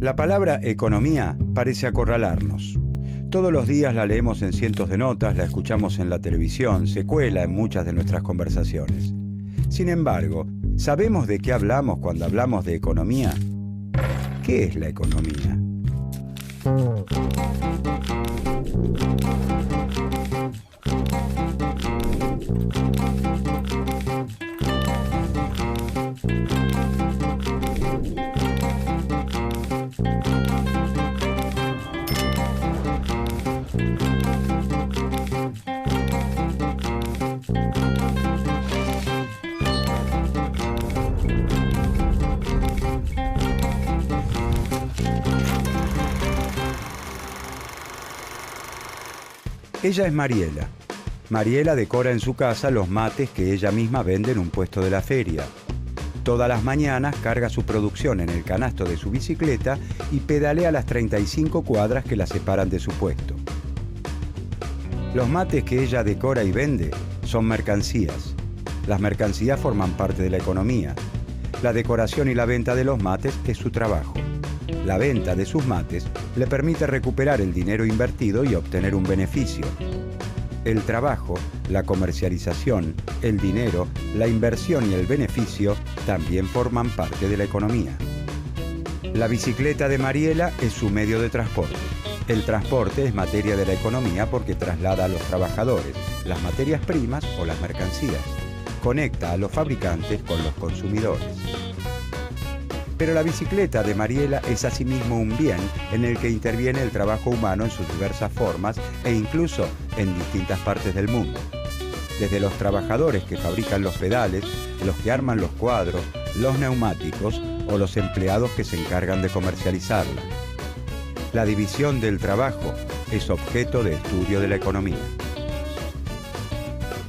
La palabra economía parece acorralarnos. Todos los días la leemos en cientos de notas, la escuchamos en la televisión, se cuela en muchas de nuestras conversaciones. Sin embargo, ¿sabemos de qué hablamos cuando hablamos de economía? ¿Qué es la economía? Ella es Mariela. Mariela decora en su casa los mates que ella misma vende en un puesto de la feria. Todas las mañanas carga su producción en el canasto de su bicicleta y pedalea las 35 cuadras que la separan de su puesto. Los mates que ella decora y vende son mercancías. Las mercancías forman parte de la economía. La decoración y la venta de los mates es su trabajo. La venta de sus mates le permite recuperar el dinero invertido y obtener un beneficio. El trabajo, la comercialización, el dinero, la inversión y el beneficio también forman parte de la economía. La bicicleta de Mariela es su medio de transporte. El transporte es materia de la economía porque traslada a los trabajadores las materias primas o las mercancías. Conecta a los fabricantes con los consumidores. Pero la bicicleta de Mariela es asimismo un bien en el que interviene el trabajo humano en sus diversas formas e incluso en distintas partes del mundo. Desde los trabajadores que fabrican los pedales, los que arman los cuadros, los neumáticos o los empleados que se encargan de comercializarla. La división del trabajo es objeto de estudio de la economía.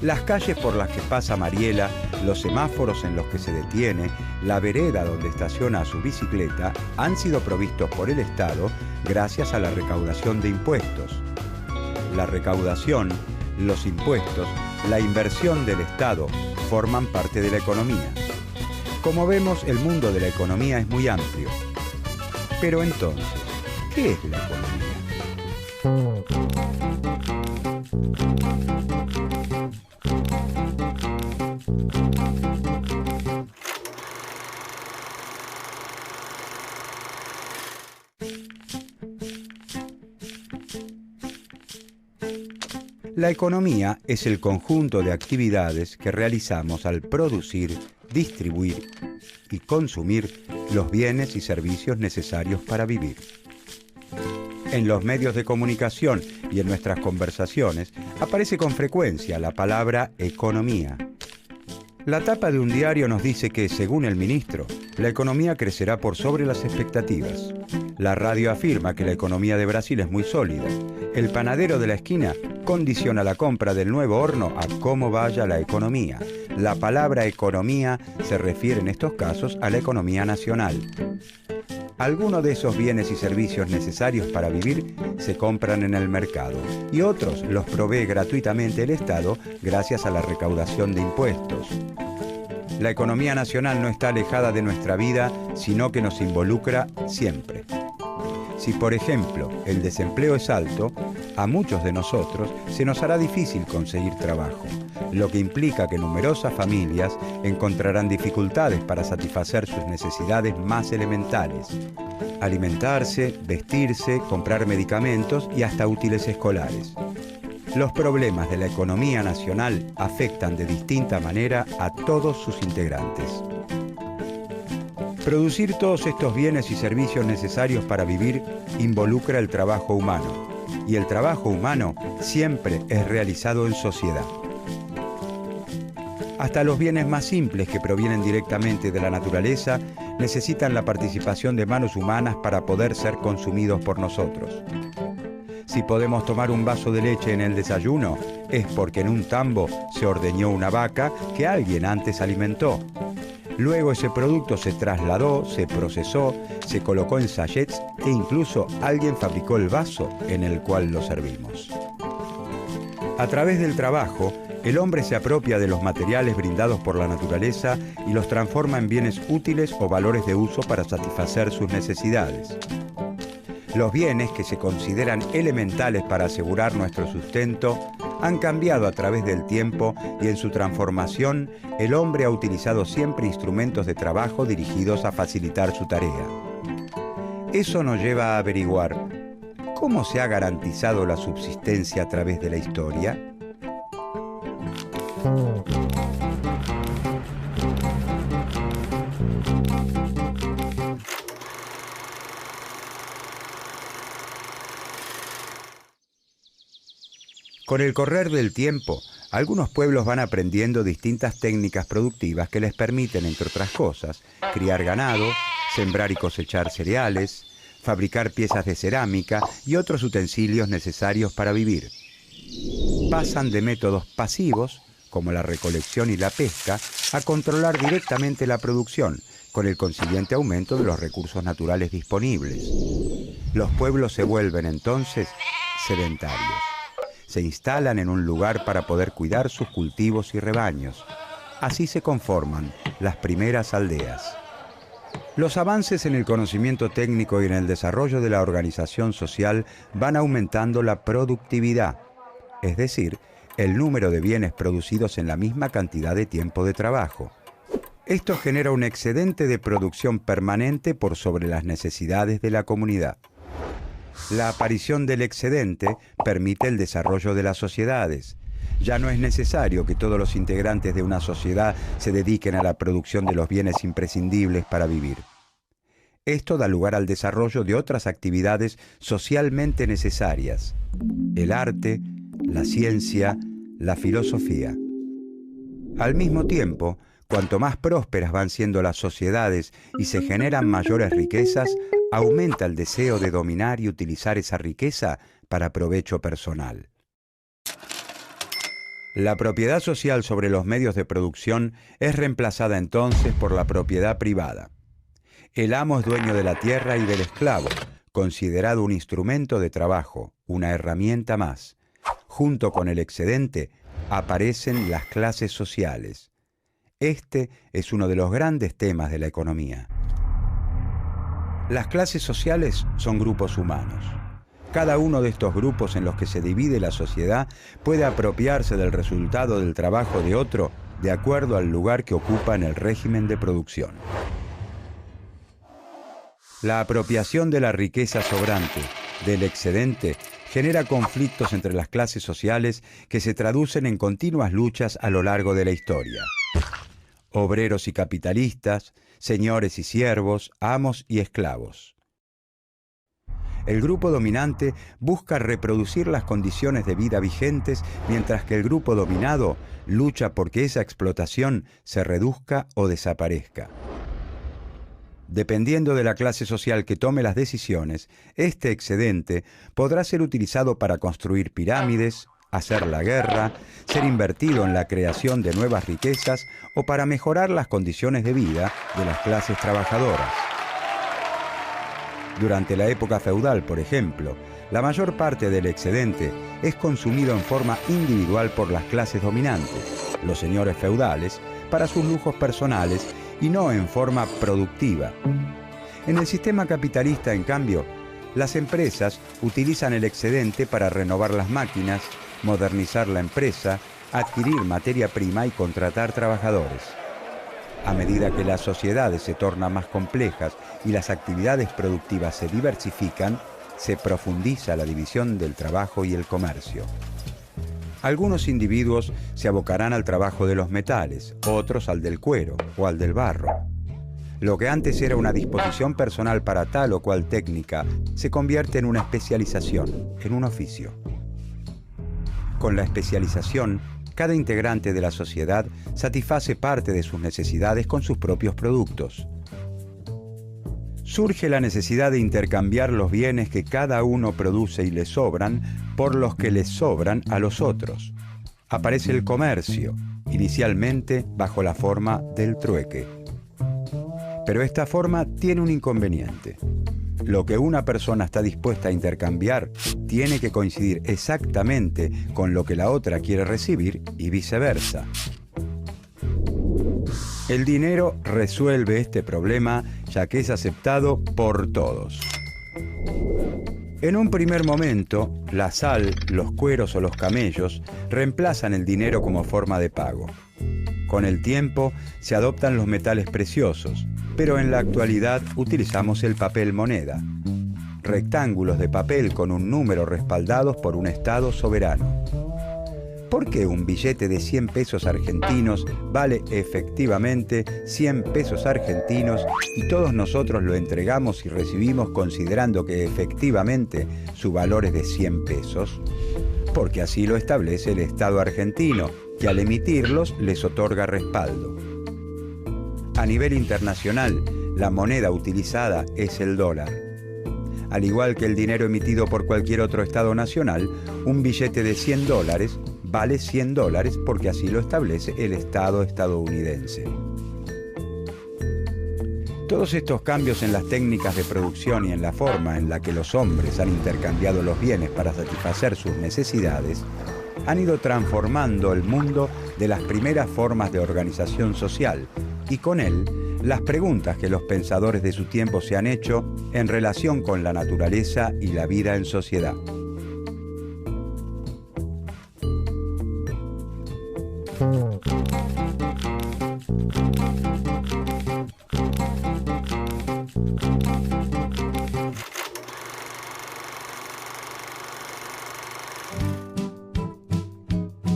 Las calles por las que pasa Mariela, los semáforos en los que se detiene, la vereda donde estaciona su bicicleta han sido provistos por el Estado gracias a la recaudación de impuestos. La recaudación, los impuestos, la inversión del Estado forman parte de la economía. Como vemos, el mundo de la economía es muy amplio. Pero entonces, ¿qué es la economía? La economía es el conjunto de actividades que realizamos al producir, distribuir y consumir los bienes y servicios necesarios para vivir. En los medios de comunicación y en nuestras conversaciones aparece con frecuencia la palabra economía. La tapa de un diario nos dice que, según el ministro, la economía crecerá por sobre las expectativas. La radio afirma que la economía de Brasil es muy sólida. El panadero de la esquina condiciona la compra del nuevo horno a cómo vaya la economía. La palabra economía se refiere en estos casos a la economía nacional. Algunos de esos bienes y servicios necesarios para vivir se compran en el mercado y otros los provee gratuitamente el Estado gracias a la recaudación de impuestos. La economía nacional no está alejada de nuestra vida, sino que nos involucra siempre. Si, por ejemplo, el desempleo es alto, a muchos de nosotros se nos hará difícil conseguir trabajo, lo que implica que numerosas familias encontrarán dificultades para satisfacer sus necesidades más elementales: alimentarse, vestirse, comprar medicamentos y hasta útiles escolares. Los problemas de la economía nacional afectan de distinta manera a todos sus integrantes. Producir todos estos bienes y servicios necesarios para vivir involucra el trabajo humano, y el trabajo humano siempre es realizado en sociedad. Hasta los bienes más simples que provienen directamente de la naturaleza necesitan la participación de manos humanas para poder ser consumidos por nosotros. Si podemos tomar un vaso de leche en el desayuno, es porque en un tambo se ordeñó una vaca que alguien antes alimentó. Luego ese producto se trasladó, se procesó, se colocó en sachets e incluso alguien fabricó el vaso en el cual lo servimos. A través del trabajo, el hombre se apropia de los materiales brindados por la naturaleza y los transforma en bienes útiles o valores de uso para satisfacer sus necesidades. Los bienes que se consideran elementales para asegurar nuestro sustento han cambiado a través del tiempo y en su transformación el hombre ha utilizado siempre instrumentos de trabajo dirigidos a facilitar su tarea. Eso nos lleva a averiguar ¿cómo se ha garantizado la subsistencia a través de la historia? Con el correr del tiempo, algunos pueblos van aprendiendo distintas técnicas productivas que les permiten, entre otras cosas, criar ganado, sembrar y cosechar cereales, fabricar piezas de cerámica y otros utensilios necesarios para vivir. Pasan de métodos pasivos, como la recolección y la pesca, a controlar directamente la producción, con el consiguiente aumento de los recursos naturales disponibles. Los pueblos se vuelven entonces sedentarios. Se instalan en un lugar para poder cuidar sus cultivos y rebaños. Así se conforman las primeras aldeas. Los avances en el conocimiento técnico y en el desarrollo de la organización social van aumentando la productividad, es decir, el número de bienes producidos en la misma cantidad de tiempo de trabajo. Esto genera un excedente de producción permanente por sobre las necesidades de la comunidad. La aparición del excedente permite el desarrollo de las sociedades. Ya no es necesario que todos los integrantes de una sociedad se dediquen a la producción de los bienes imprescindibles para vivir. Esto da lugar al desarrollo de otras actividades socialmente necesarias: el arte, la ciencia, la filosofía. Al mismo tiempo, cuanto más prósperas van siendo las sociedades y se generan mayores riquezas, aumenta el deseo de dominar y utilizar esa riqueza para provecho personal. La propiedad social sobre los medios de producción es reemplazada entonces por la propiedad privada. El amo es dueño de la tierra y del esclavo, considerado un instrumento de trabajo, una herramienta más. Junto con el excedente aparecen las clases sociales. Este es uno de los grandes temas de la economía. Las clases sociales son grupos humanos. Cada uno de estos grupos en los que se divide la sociedad puede apropiarse del resultado del trabajo de otro de acuerdo al lugar que ocupa en el régimen de producción. La apropiación de la riqueza sobrante, del excedente, genera conflictos entre las clases sociales que se traducen en continuas luchas a lo largo de la historia. Obreros y capitalistas, señores y siervos, amos y esclavos. El grupo dominante busca reproducir las condiciones de vida vigentes, mientras que el grupo dominado lucha porque esa explotación se reduzca o desaparezca. Dependiendo de la clase social que tome las decisiones, este excedente podrá ser utilizado para construir pirámides, hacer la guerra, ser invertido en la creación de nuevas riquezas o para mejorar las condiciones de vida de las clases trabajadoras. Durante la época feudal, por ejemplo, la mayor parte del excedente es consumido en forma individual por las clases dominantes, los señores feudales, para sus lujos personales y no en forma productiva. En el sistema capitalista, en cambio, las empresas utilizan el excedente para renovar las máquinas, modernizar la empresa, adquirir materia prima y contratar trabajadores. A medida que las sociedades se tornan más complejas y las actividades productivas se diversifican, se profundiza la división del trabajo y el comercio. Algunos individuos se abocarán al trabajo de los metales, otros al del cuero o al del barro. Lo que antes era una disposición personal para tal o cual técnica se convierte en una especialización, en un oficio. Con la especialización, cada integrante de la sociedad satisface parte de sus necesidades con sus propios productos. Surge la necesidad de intercambiar los bienes que cada uno produce y le sobran por los que les sobran a los otros. Aparece el comercio, inicialmente bajo la forma del trueque. Pero esta forma tiene un inconveniente. lo que una persona está dispuesta a intercambiar tiene que coincidir exactamente con lo que la otra quiere recibir y viceversa. El dinero resuelve este problema ya que es aceptado por todos. En un primer momento, la sal, los cueros o los camellos reemplazan el dinero como forma de pago. Con el tiempo se adoptan los metales preciosos, pero en la actualidad utilizamos el papel moneda. Rectángulos de papel con un número respaldados por un Estado soberano. ¿Por qué un billete de 100 pesos argentinos vale efectivamente 100 pesos argentinos y todos nosotros lo entregamos y recibimos considerando que efectivamente su valor es de 100 pesos? Porque así lo establece el Estado argentino, que al emitirlos les otorga respaldo. A nivel internacional, la moneda utilizada es el dólar. Al igual que el dinero emitido por cualquier otro Estado nacional, un billete de $100 vale $100 porque así lo establece el Estado estadounidense. Todos estos cambios en las técnicas de producción y en la forma en la que los hombres han intercambiado los bienes para satisfacer sus necesidades han ido transformando el mundo de las primeras formas de organización social y con él las preguntas que los pensadores de su tiempo se han hecho en relación con la naturaleza y la vida en sociedad.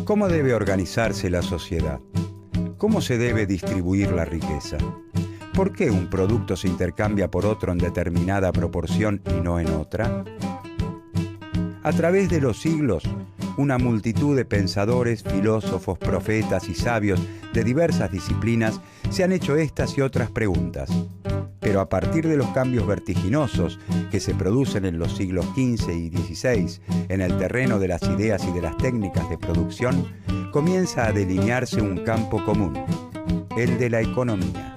¿Cómo debe organizarse la sociedad? ¿Cómo se debe distribuir la riqueza? ¿Por qué un producto se intercambia por otro en determinada proporción y no en otra? A través de los siglos, una multitud de pensadores, filósofos, profetas y sabios de diversas disciplinas se han hecho estas y otras preguntas. Pero a partir de los cambios vertiginosos que se producen en los siglos XV y XVI en el terreno de las ideas y de las técnicas de producción, comienza a delinearse un campo común, el de la economía.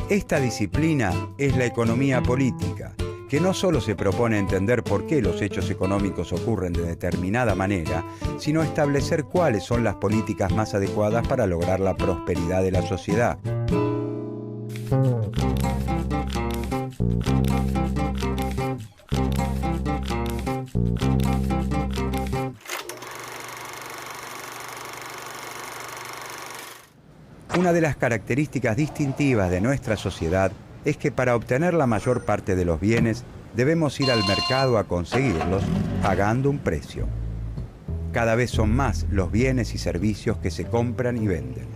Esta disciplina es la economía política, que no solo se propone entender por qué los hechos económicos ocurren de determinada manera, sino establecer cuáles son las políticas más adecuadas para lograr la prosperidad de la sociedad. Una de las características distintivas de nuestra sociedad es que para obtener la mayor parte de los bienes debemos ir al mercado a conseguirlos pagando un precio. Cada vez son más los bienes y servicios que se compran y venden.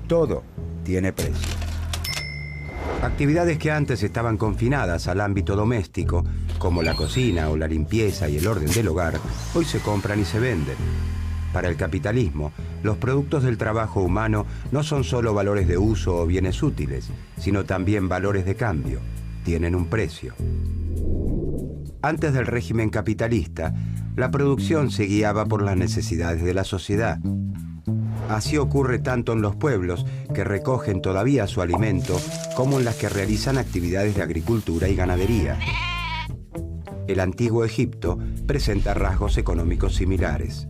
Todo tiene precio. Actividades que antes estaban confinadas al ámbito doméstico, como la cocina o la limpieza y el orden del hogar, hoy se compran y se venden. Para el capitalismo, los productos del trabajo humano no son solo valores de uso o bienes útiles, sino también valores de cambio. Tienen un precio. Antes del régimen capitalista, la producción se guiaba por las necesidades de la sociedad. Así ocurre tanto en los pueblos, que recogen todavía su alimento, como en las que realizan actividades de agricultura y ganadería. El antiguo Egipto presenta rasgos económicos similares.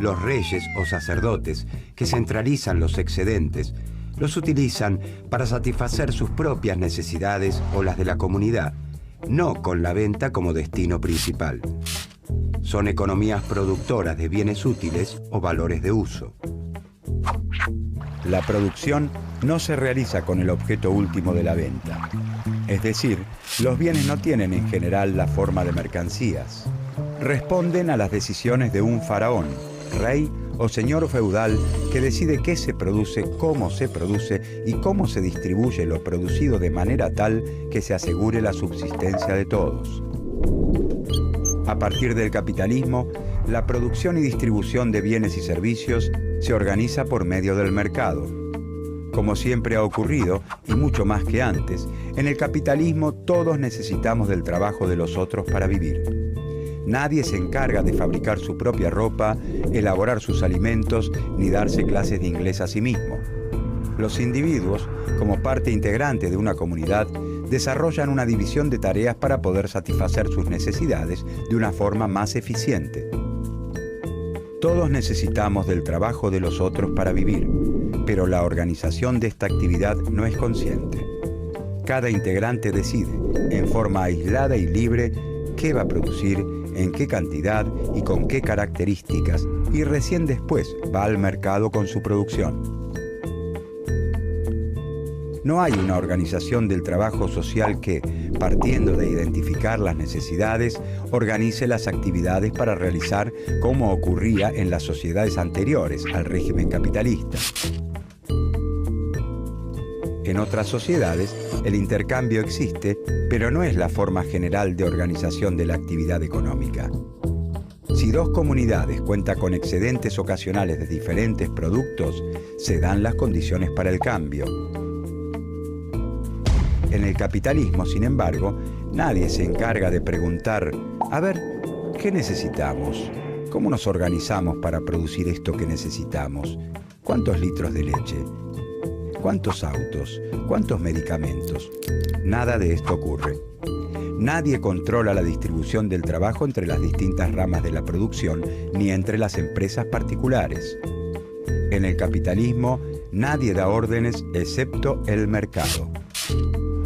Los reyes o sacerdotes, que centralizan los excedentes, los utilizan para satisfacer sus propias necesidades o las de la comunidad, no con la venta como destino principal. Son economías productoras de bienes útiles o valores de uso. La producción no se realiza con el objeto último de la venta. Es decir, los bienes no tienen en general la forma de mercancías. Responden a las decisiones de un faraón, rey o señor feudal que decide qué se produce, cómo se produce y cómo se distribuye lo producido de manera tal que se asegure la subsistencia de todos. A partir del capitalismo, la producción y distribución de bienes y servicios se organiza por medio del mercado. Como siempre ha ocurrido, y mucho más que antes, en el capitalismo todos necesitamos del trabajo de los otros para vivir. Nadie se encarga de fabricar su propia ropa, elaborar sus alimentos, ni darse clases de inglés a sí mismo. Los individuos, como parte integrante de una comunidad, desarrollan una división de tareas para poder satisfacer sus necesidades de una forma más eficiente. Todos necesitamos del trabajo de los otros para vivir, pero la organización de esta actividad no es consciente. Cada integrante decide, en forma aislada y libre, qué va a producir, en qué cantidad y con qué características, y recién después va al mercado con su producción. No hay una organización del trabajo social que, partiendo de identificar las necesidades, organice las actividades para realizar como ocurría en las sociedades anteriores al régimen capitalista. En otras sociedades, el intercambio existe, pero no es la forma general de organización de la actividad económica. Si dos comunidades cuentan con excedentes ocasionales de diferentes productos, se dan las condiciones para el cambio. En el capitalismo, sin embargo, nadie se encarga de preguntar, a ver, ¿qué necesitamos? ¿Cómo nos organizamos para producir esto que necesitamos? ¿Cuántos litros de leche? ¿Cuántos autos? ¿Cuántos medicamentos? Nada de esto ocurre. Nadie controla la distribución del trabajo entre las distintas ramas de la producción, ni entre las empresas particulares. En el capitalismo, nadie da órdenes excepto el mercado.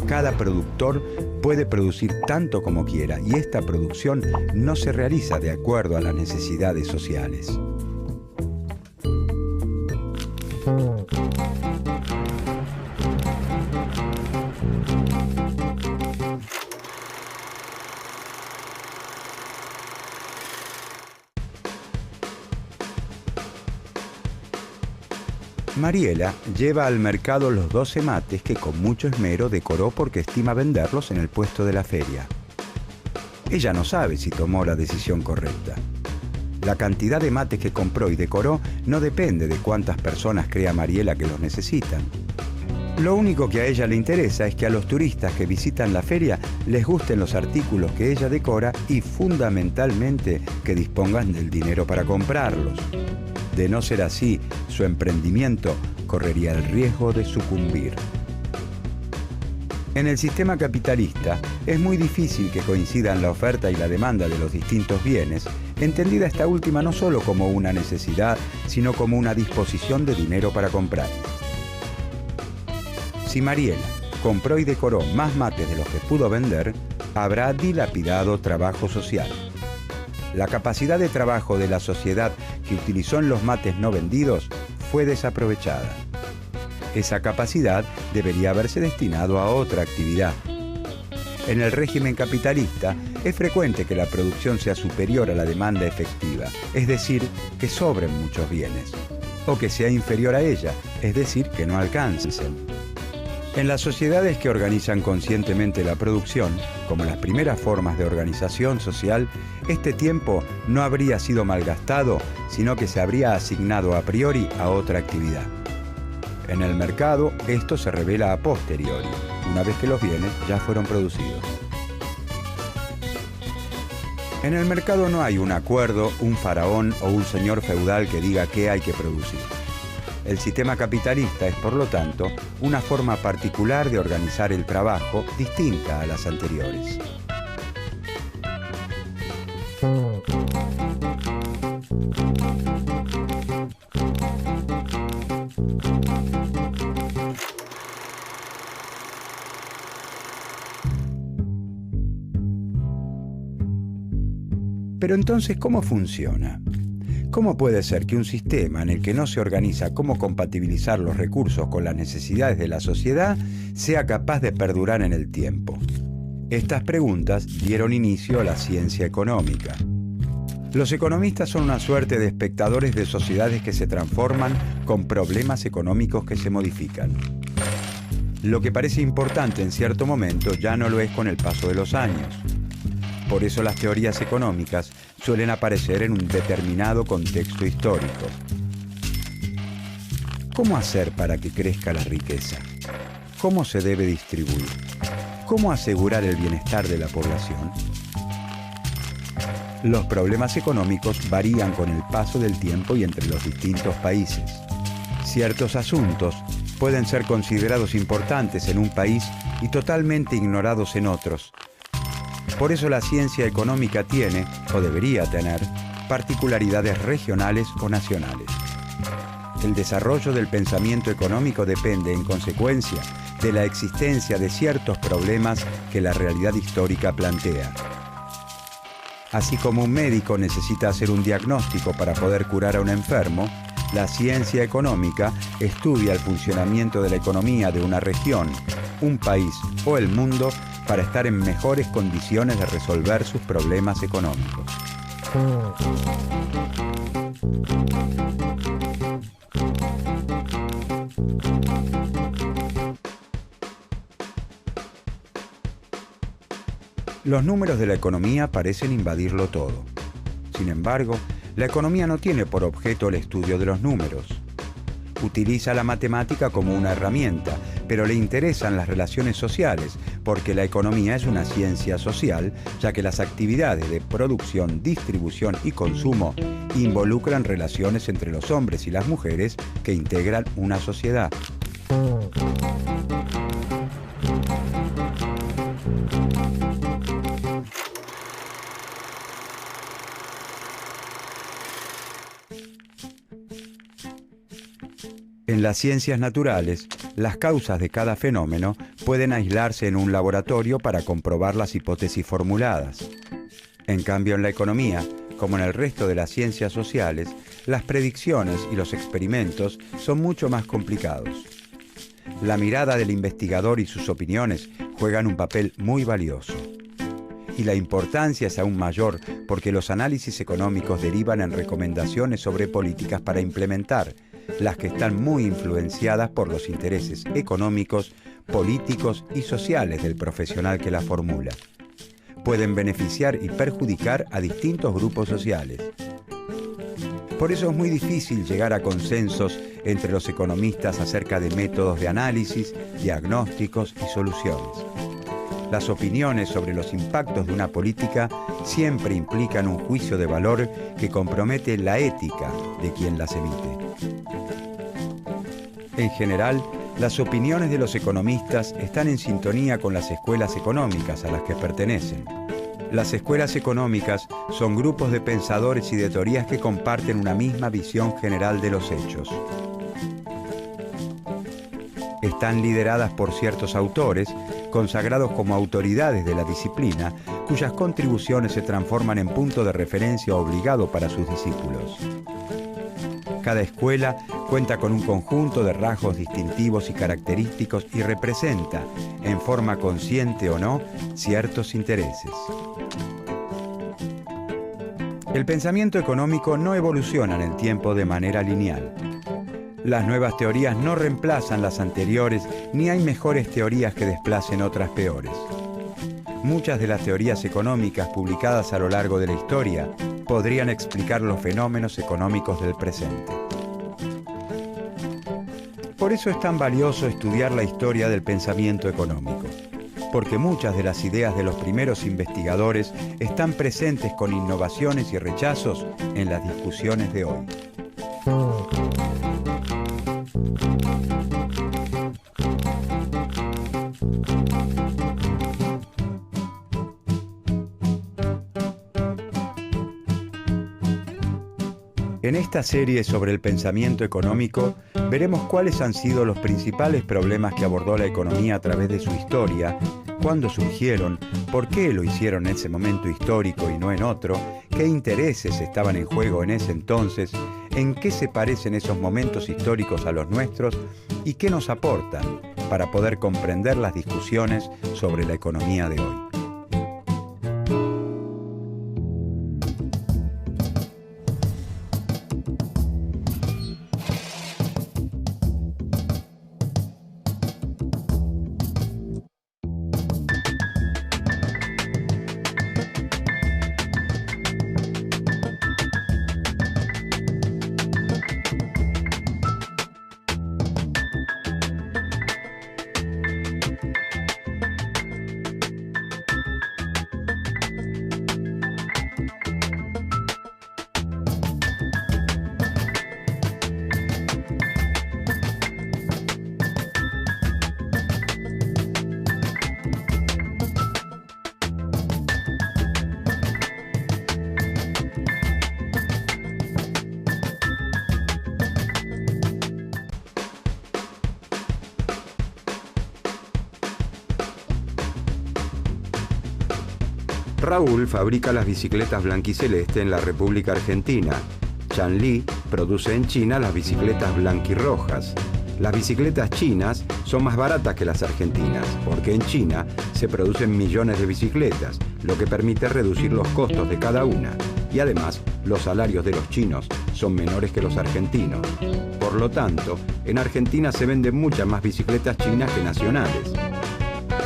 Cada productor puede producir tanto como quiera y esta producción no se realiza de acuerdo a las necesidades sociales. Mariela lleva al mercado los 12 mates que con mucho esmero decoró porque estima venderlos en el puesto de la feria. Ella no sabe si tomó la decisión correcta. La cantidad de mates que compró y decoró no depende de cuántas personas crea Mariela que los necesitan. Lo único que a ella le interesa es que a los turistas que visitan la feria les gusten los artículos que ella decora y fundamentalmente que dispongan del dinero para comprarlos. De no ser así, su emprendimiento correría el riesgo de sucumbir. En el sistema capitalista es muy difícil que coincidan la oferta y la demanda de los distintos bienes, entendida esta última no solo como una necesidad, sino como una disposición de dinero para comprar. Si Mariela compró y decoró más mates de los que pudo vender, habrá dilapidado trabajo social. La capacidad de trabajo de la sociedad que utilizó en los mates no vendidos fue desaprovechada. Esa capacidad debería haberse destinado a otra actividad. En el régimen capitalista es frecuente que la producción sea superior a la demanda efectiva, es decir, que sobren muchos bienes, o que sea inferior a ella, es decir, que no alcancen. En las sociedades que organizan conscientemente la producción, como las primeras formas de organización social, este tiempo no habría sido malgastado, sino que se habría asignado a priori a otra actividad. En el mercado, esto se revela a posteriori, una vez que los bienes ya fueron producidos. En el mercado no hay un acuerdo, un faraón o un señor feudal que diga qué hay que producir. El sistema capitalista es, por lo tanto, una forma particular de organizar el trabajo distinta a las anteriores. Pero entonces, ¿cómo funciona? ¿Cómo puede ser que un sistema en el que no se organiza cómo compatibilizar los recursos con las necesidades de la sociedad sea capaz de perdurar en el tiempo? Estas preguntas dieron inicio a la ciencia económica. Los economistas son una suerte de espectadores de sociedades que se transforman con problemas económicos que se modifican. Lo que parece importante en cierto momento ya no lo es con el paso de los años. Por eso las teorías económicas suelen aparecer en un determinado contexto histórico. ¿Cómo hacer para que crezca la riqueza? ¿Cómo se debe distribuir? ¿Cómo asegurar el bienestar de la población? Los problemas económicos varían con el paso del tiempo y entre los distintos países. Ciertos asuntos pueden ser considerados importantes en un país y totalmente ignorados en otros. Por eso la ciencia económica tiene, o debería tener, particularidades regionales o nacionales. El desarrollo del pensamiento económico depende, en consecuencia, de la existencia de ciertos problemas que la realidad histórica plantea. Así como un médico necesita hacer un diagnóstico para poder curar a un enfermo, la ciencia económica estudia el funcionamiento de la economía de una región, un país o el mundo para estar en mejores condiciones de resolver sus problemas económicos. Los números de la economía parecen invadirlo todo. Sin embargo, la economía no tiene por objeto el estudio de los números. Utiliza la matemática como una herramienta, pero le interesan las relaciones sociales, porque la economía es una ciencia social, ya que las actividades de producción, distribución y consumo involucran relaciones entre los hombres y las mujeres que integran una sociedad. En las ciencias naturales, las causas de cada fenómeno pueden aislarse en un laboratorio para comprobar las hipótesis formuladas. En cambio, en la economía, como en el resto de las ciencias sociales, las predicciones y los experimentos son mucho más complicados. La mirada del investigador y sus opiniones juegan un papel muy valioso. Y la importancia es aún mayor porque los análisis económicos derivan en recomendaciones sobre políticas para implementar, las que están muy influenciadas por los intereses económicos, políticos y sociales del profesional que la formula. Pueden beneficiar y perjudicar a distintos grupos sociales. Por eso es muy difícil llegar a consensos entre los economistas acerca de métodos de análisis, diagnósticos y soluciones. Las opiniones sobre los impactos de una política siempre implican un juicio de valor que compromete la ética de quien las emite. En general, las opiniones de los economistas están en sintonía con las escuelas económicas a las que pertenecen. Las escuelas económicas son grupos de pensadores y de teorías que comparten una misma visión general de los hechos. Están lideradas por ciertos autores, consagrados como autoridades de la disciplina, cuyas contribuciones se transforman en punto de referencia obligado para sus discípulos. Cada escuela cuenta con un conjunto de rasgos distintivos y característicos y representa, en forma consciente o no, ciertos intereses. El pensamiento económico no evoluciona en el tiempo de manera lineal. Las nuevas teorías no reemplazan las anteriores, ni hay mejores teorías que desplacen otras peores. Muchas de las teorías económicas publicadas a lo largo de la historia podrían explicar los fenómenos económicos del presente. Por eso es tan valioso estudiar la historia del pensamiento económico, porque muchas de las ideas de los primeros investigadores están presentes con innovaciones y rechazos en las discusiones de hoy. En esta serie sobre el pensamiento económico, veremos cuáles han sido los principales problemas que abordó la economía a través de su historia, cuándo surgieron, por qué lo hicieron en ese momento histórico y no en otro, qué intereses estaban en juego en ese entonces, en qué se parecen esos momentos históricos a los nuestros y qué nos aportan para poder comprender las discusiones sobre la economía de hoy. Raúl fabrica las bicicletas blanquiceleste en la República Argentina. Chanli produce en China las bicicletas blanquirrojas. Las bicicletas chinas son más baratas que las argentinas, porque en China se producen millones de bicicletas, lo que permite reducir los costos de cada una. Y además, los salarios de los chinos son menores que los argentinos. Por lo tanto, en Argentina se venden muchas más bicicletas chinas que nacionales.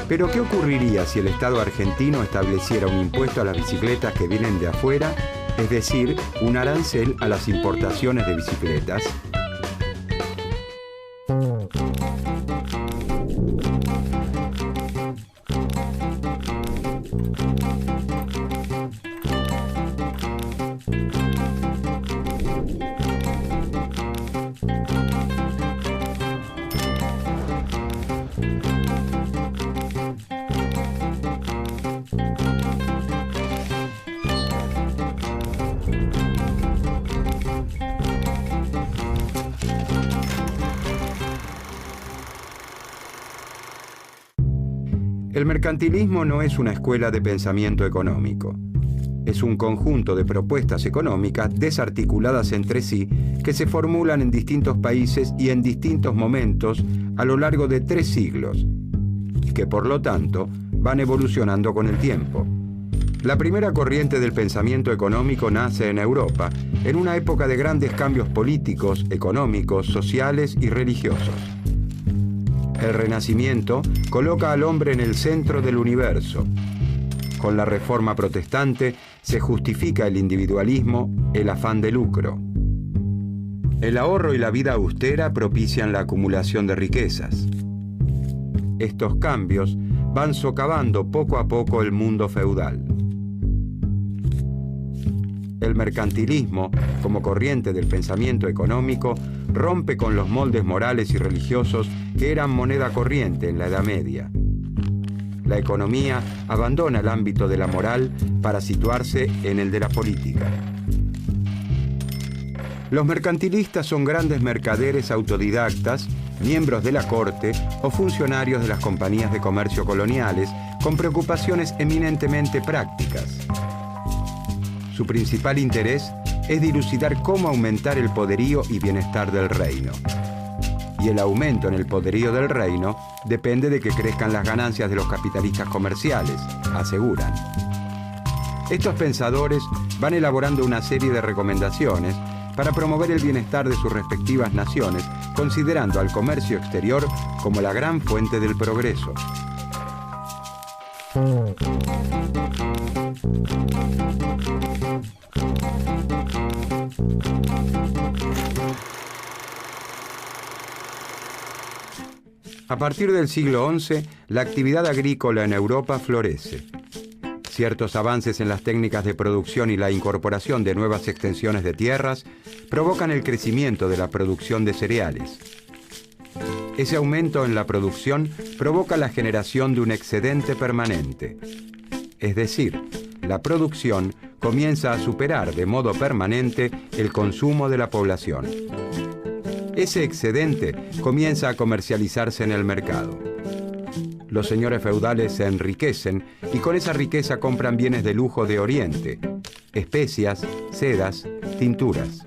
Pero, ¿qué ocurriría si el Estado argentino estableciera un impuesto a las bicicletas que vienen de afuera, es decir, un arancel a las importaciones de bicicletas? El mercantilismo no es una escuela de pensamiento económico. Es un conjunto de propuestas económicas desarticuladas entre sí que se formulan en distintos países y en distintos momentos a lo largo de 3 siglos y que por lo tanto van evolucionando con el tiempo. La primera corriente del pensamiento económico nace en Europa en una época de grandes cambios políticos, económicos, sociales y religiosos. El Renacimiento coloca al hombre en el centro del universo. Con la Reforma Protestante se justifica el individualismo, el afán de lucro. El ahorro y la vida austera propician la acumulación de riquezas. Estos cambios van socavando poco a poco el mundo feudal. El mercantilismo, como corriente del pensamiento económico, rompe con los moldes morales y religiosos que eran moneda corriente en la Edad Media. La economía abandona el ámbito de la moral para situarse en el de la política. Los mercantilistas son grandes mercaderes autodidactas, miembros de la corte o funcionarios de las compañías de comercio coloniales con preocupaciones eminentemente prácticas. Su principal interés es dilucidar cómo aumentar el poderío y bienestar del reino. Y el aumento en el poderío del reino depende de que crezcan las ganancias de los capitalistas comerciales, aseguran. Estos pensadores van elaborando una serie de recomendaciones para promover el bienestar de sus respectivas naciones, considerando al comercio exterior como la gran fuente del progreso. A partir del siglo XI, la actividad agrícola en Europa florece. Ciertos avances en las técnicas de producción y la incorporación de nuevas extensiones de tierras provocan el crecimiento de la producción de cereales. Ese aumento en la producción provoca la generación de un excedente permanente. Es decir, la producción comienza a superar de modo permanente el consumo de la población. Ese excedente comienza a comercializarse en el mercado. Los señores feudales se enriquecen y con esa riqueza compran bienes de lujo de Oriente, especias, sedas, tinturas.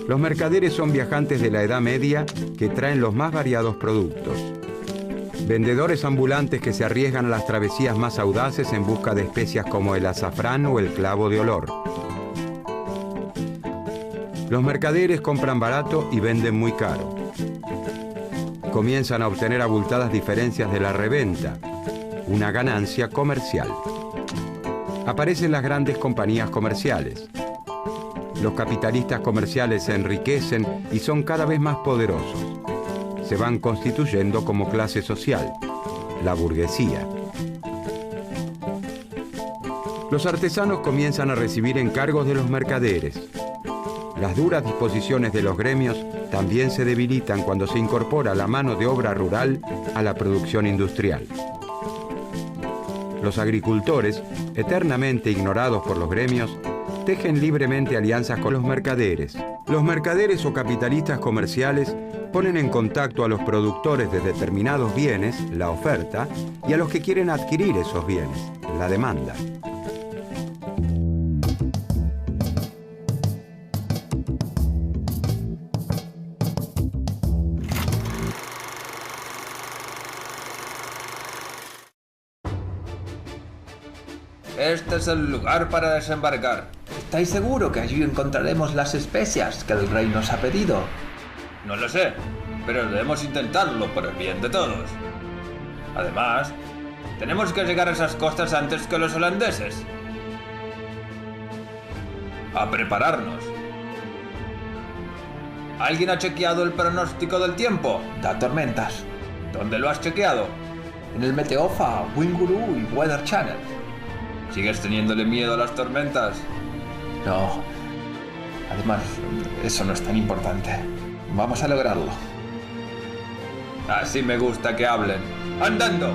Los mercaderes son viajantes de la Edad Media que traen los más variados productos. Vendedores ambulantes que se arriesgan a las travesías más audaces en busca de especias como el azafrán o el clavo de olor. Los mercaderes compran barato y venden muy caro. Comienzan a obtener abultadas diferencias de la reventa, una ganancia comercial. Aparecen las grandes compañías comerciales. Los capitalistas comerciales se enriquecen y son cada vez más poderosos. Se van constituyendo como clase social, la burguesía. Los artesanos comienzan a recibir encargos de los mercaderes. Las duras disposiciones de los gremios también se debilitan cuando se incorpora la mano de obra rural a la producción industrial. Los agricultores, eternamente ignorados por los gremios, tejen libremente alianzas con los mercaderes. Los mercaderes o capitalistas comerciales ponen en contacto a los productores de determinados bienes, la oferta, y a los que quieren adquirir esos bienes, la demanda. Este es el lugar para desembarcar. ¿Estáis seguro que allí encontraremos las especias que el rey nos ha pedido? No lo sé, pero debemos intentarlo por el bien de todos. Además, tenemos que llegar a esas costas antes que los holandeses. A prepararnos. ¿Alguien ha chequeado el pronóstico del tiempo? Da tormentas. ¿Dónde lo has chequeado? En el Meteofa, Wingguru y Weather Channel. ¿Sigues teniéndole miedo a las tormentas? No. Además, eso no es tan importante. Vamos a lograrlo. Así me gusta que hablen. ¡Andando!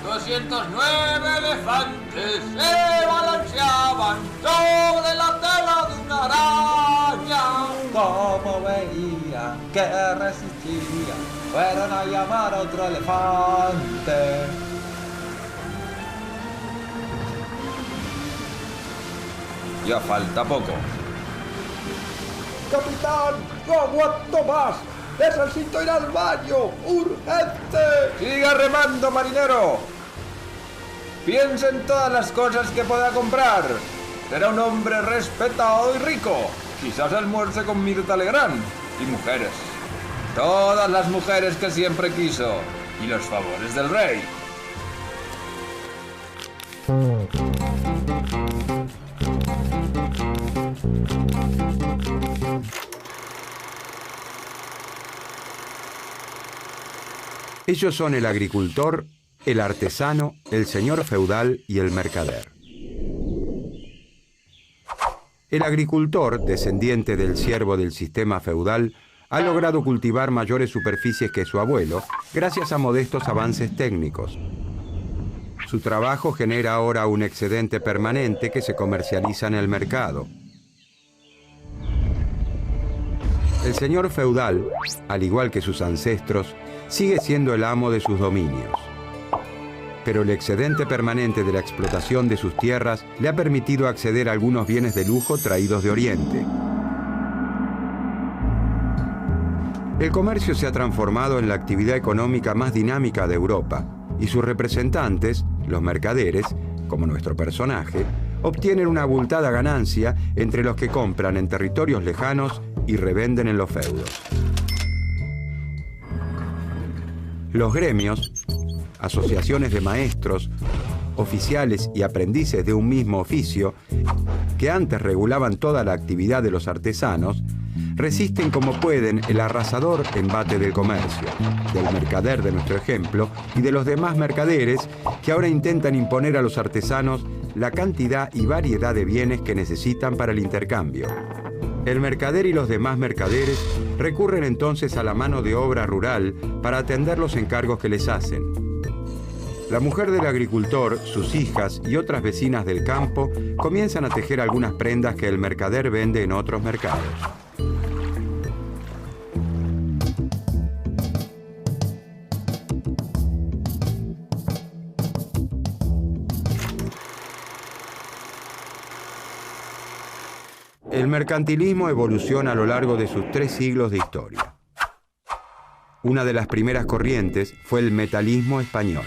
209 elefantes se balanceaban sobre la tela de una araña. Como veían que resistían, fueron a llamar a otro elefante. Ya falta poco. ¡Capitán! ¡No aguanto más! ¡Necesito ir al baño! ¡Urgente! ¡Siga remando, marinero! Piensa en todas las cosas que pueda comprar. Será un hombre respetado y rico. Quizás almuerce con Mirta Legrand. Y mujeres. Todas las mujeres que siempre quiso. Y los favores del rey. Ellos son el agricultor, el artesano, el señor feudal y el mercader. El agricultor, descendiente del siervo del sistema feudal, ha logrado cultivar mayores superficies que su abuelo gracias a modestos avances técnicos. Su trabajo genera ahora un excedente permanente que se comercializa en el mercado. El señor feudal, al igual que sus ancestros, sigue siendo el amo de sus dominios. Pero el excedente permanente de la explotación de sus tierras le ha permitido acceder a algunos bienes de lujo traídos de Oriente. El comercio se ha transformado en la actividad económica más dinámica de Europa, y sus representantes, los mercaderes, como nuestro personaje, obtienen una abultada ganancia entre los que compran en territorios lejanos y revenden en los feudos. Los gremios, asociaciones de maestros, oficiales y aprendices de un mismo oficio, que antes regulaban toda la actividad de los artesanos, resisten como pueden el arrasador embate del comercio, del mercader de nuestro ejemplo y de los demás mercaderes que ahora intentan imponer a los artesanos la cantidad y variedad de bienes que necesitan para el intercambio. El mercader y los demás mercaderes recurren entonces a la mano de obra rural para atender los encargos que les hacen. La mujer del agricultor, sus hijas y otras vecinas del campo comienzan a tejer algunas prendas que el mercader vende en otros mercados. El mercantilismo evoluciona a lo largo de sus 3 siglos de historia. Una de las primeras corrientes fue el metalismo español.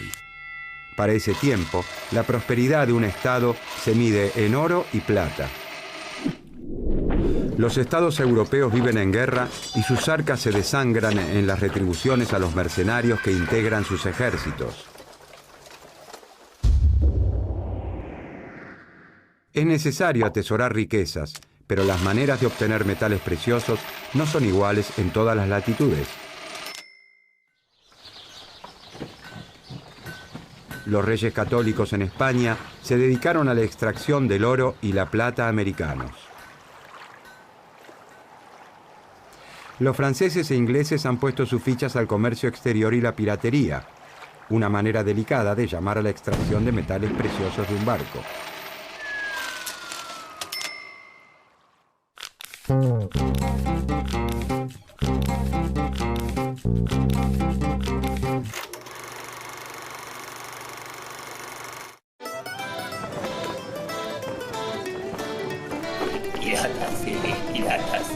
Para ese tiempo, la prosperidad de un estado se mide en oro y plata. Los estados europeos viven en guerra y sus arcas se desangran en las retribuciones a los mercenarios que integran sus ejércitos. Es necesario atesorar riquezas, pero las maneras de obtener metales preciosos no son iguales en todas las latitudes. los reyes católicos en España se dedicaron a la extracción del oro y la plata americanos. Los franceses e ingleses han puesto sus fichas al comercio exterior y la piratería, una manera delicada de llamar a la extracción de metales preciosos de un barco. Piratas,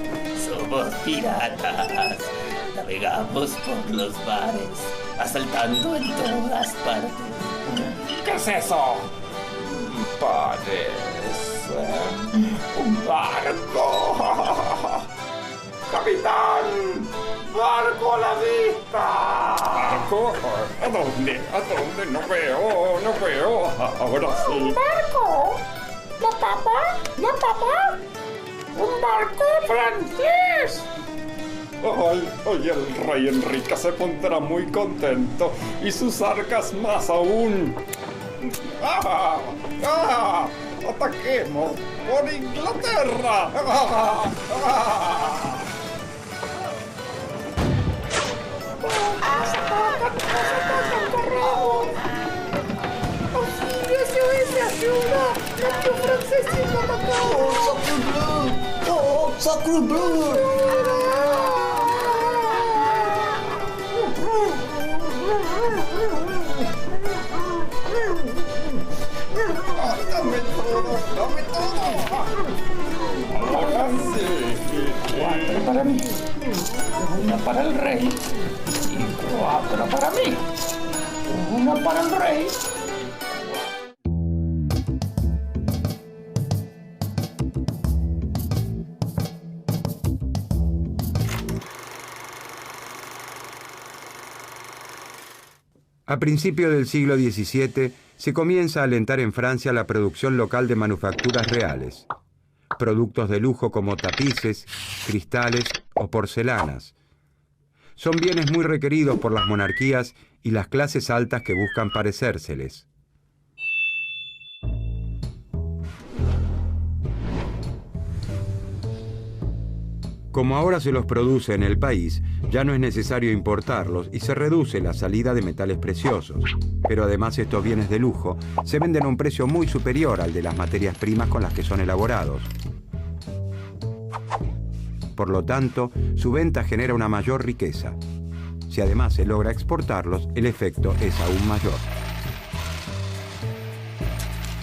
somos piratas. Navegamos por los mares, asaltando en todas partes. ¿Qué es eso? Parece un barco. ¡Capitán! ¡Barco a la vista! ¿Barco? ¿A dónde? ¿A dónde? No veo. Ahora sí. ¿Un barco? ¿La papa? ¿La papa? ¡Un barco francés! Ay, el rey Enrique se pondrá muy contento y sus arcas más aún. ¡Ataquemos por Inglaterra! ¡Sacre bleu! ¡Dame todo! Ahora sí. 4 para mí, 1 para el rey y 4 para mí. 1 para el rey. A principios del siglo XVII se comienza a alentar en Francia la producción local de manufacturas reales, productos de lujo como tapices, cristales o porcelanas. Son bienes muy requeridos por las monarquías y las clases altas que buscan parecérseles. Como ahora se los produce en el país, ya no es necesario importarlos y se reduce la salida de metales preciosos. Pero además estos bienes de lujo se venden a un precio muy superior al de las materias primas con las que son elaborados. Por lo tanto, su venta genera una mayor riqueza. Si además se logra exportarlos, el efecto es aún mayor.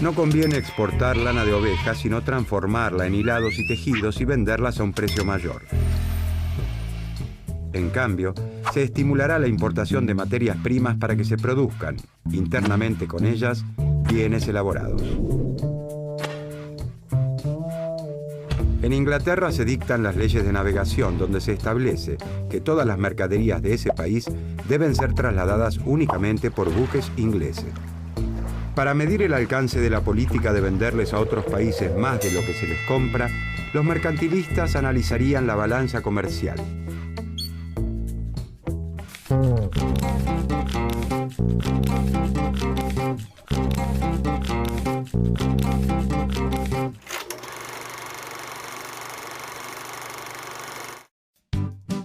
No conviene exportar lana de oveja, sino transformarla en hilados y tejidos y venderlas a un precio mayor. En cambio, se estimulará la importación de materias primas para que se produzcan, internamente con ellas, bienes elaborados. En Inglaterra se dictan las leyes de navegación, donde se establece que todas las mercaderías de ese país deben ser trasladadas únicamente por buques ingleses. Para medir el alcance de la política de venderles a otros países más de lo que se les compra, los mercantilistas analizarían la balanza comercial.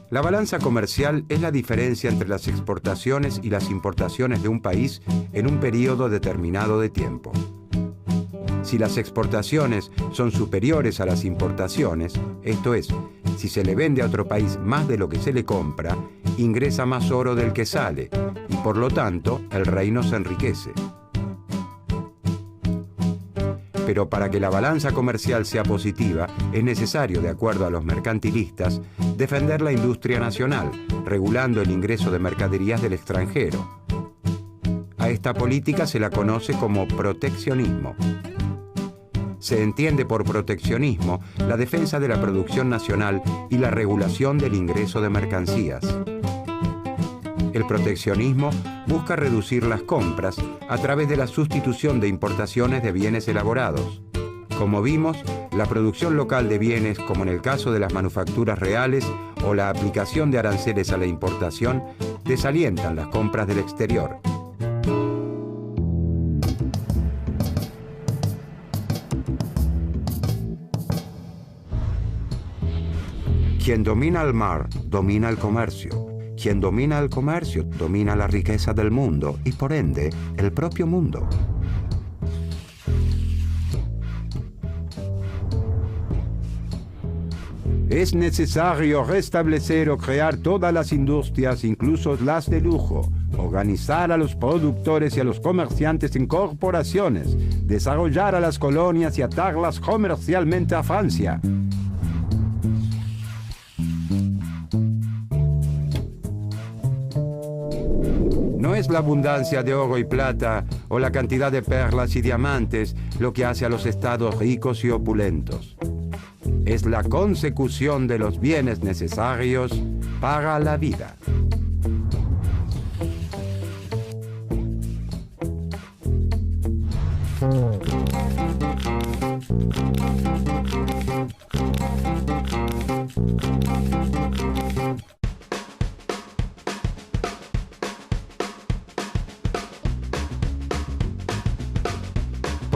La balanza comercial es la diferencia entre las exportaciones y las importaciones de un país en un periodo determinado de tiempo. Si las exportaciones son superiores a las importaciones, esto es, si se le vende a otro país más de lo que se le compra, ingresa más oro del que sale y por lo tanto el reino se enriquece. Pero para que la balanza comercial sea positiva, es necesario, de acuerdo a los mercantilistas, defender la industria nacional, regulando el ingreso de mercaderías del extranjero. A esta política se la conoce como proteccionismo. Se entiende por proteccionismo la defensa de la producción nacional y la regulación del ingreso de mercancías. El proteccionismo busca reducir las compras a través de la sustitución de importaciones de bienes elaborados. Como vimos, la producción local de bienes, como en el caso de las manufacturas reales o la aplicación de aranceles a la importación, desalientan las compras del exterior. Quien domina el mar, domina el comercio. Quien domina el comercio, domina la riqueza del mundo y, por ende, el propio mundo. Es necesario restablecer o crear todas las industrias, incluso las de lujo, organizar a los productores y a los comerciantes en corporaciones, desarrollar a las colonias y atarlas comercialmente a Francia. No es la abundancia de oro y plata o la cantidad de perlas y diamantes lo que hace a los estados ricos y opulentos. Es la consecución de los bienes necesarios para la vida.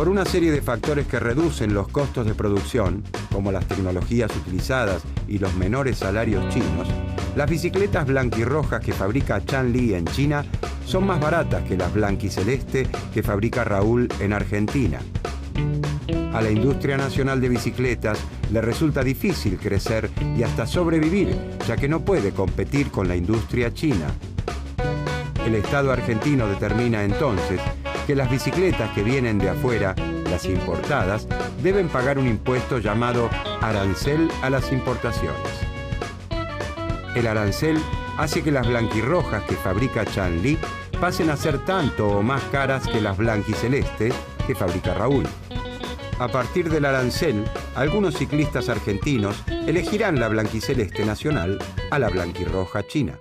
Por una serie de factores que reducen los costos de producción, como las tecnologías utilizadas y los menores salarios chinos, las bicicletas blanquirrojas que fabrica Chanli en China son más baratas que las blanquiceleste que fabrica Raúl en Argentina. A la industria nacional de bicicletas le resulta difícil crecer y hasta sobrevivir, ya que no puede competir con la industria china. El Estado argentino determina entonces que las bicicletas que vienen de afuera, las importadas, deben pagar un impuesto llamado arancel a las importaciones. El arancel hace que las blanquirrojas que fabrica Chanli pasen a ser tanto o más caras que las blanquicelestes que fabrica Raúl. A partir del arancel, algunos ciclistas argentinos elegirán la blanquiceleste nacional a la blanquirroja china.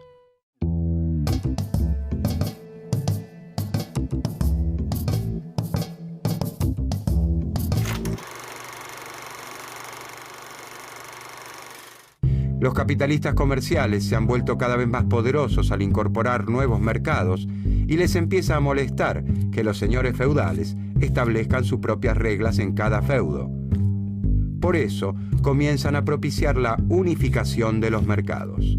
Los capitalistas comerciales se han vuelto cada vez más poderosos al incorporar nuevos mercados y les empieza a molestar que los señores feudales establezcan sus propias reglas en cada feudo. Por eso, comienzan a propiciar la unificación de los mercados.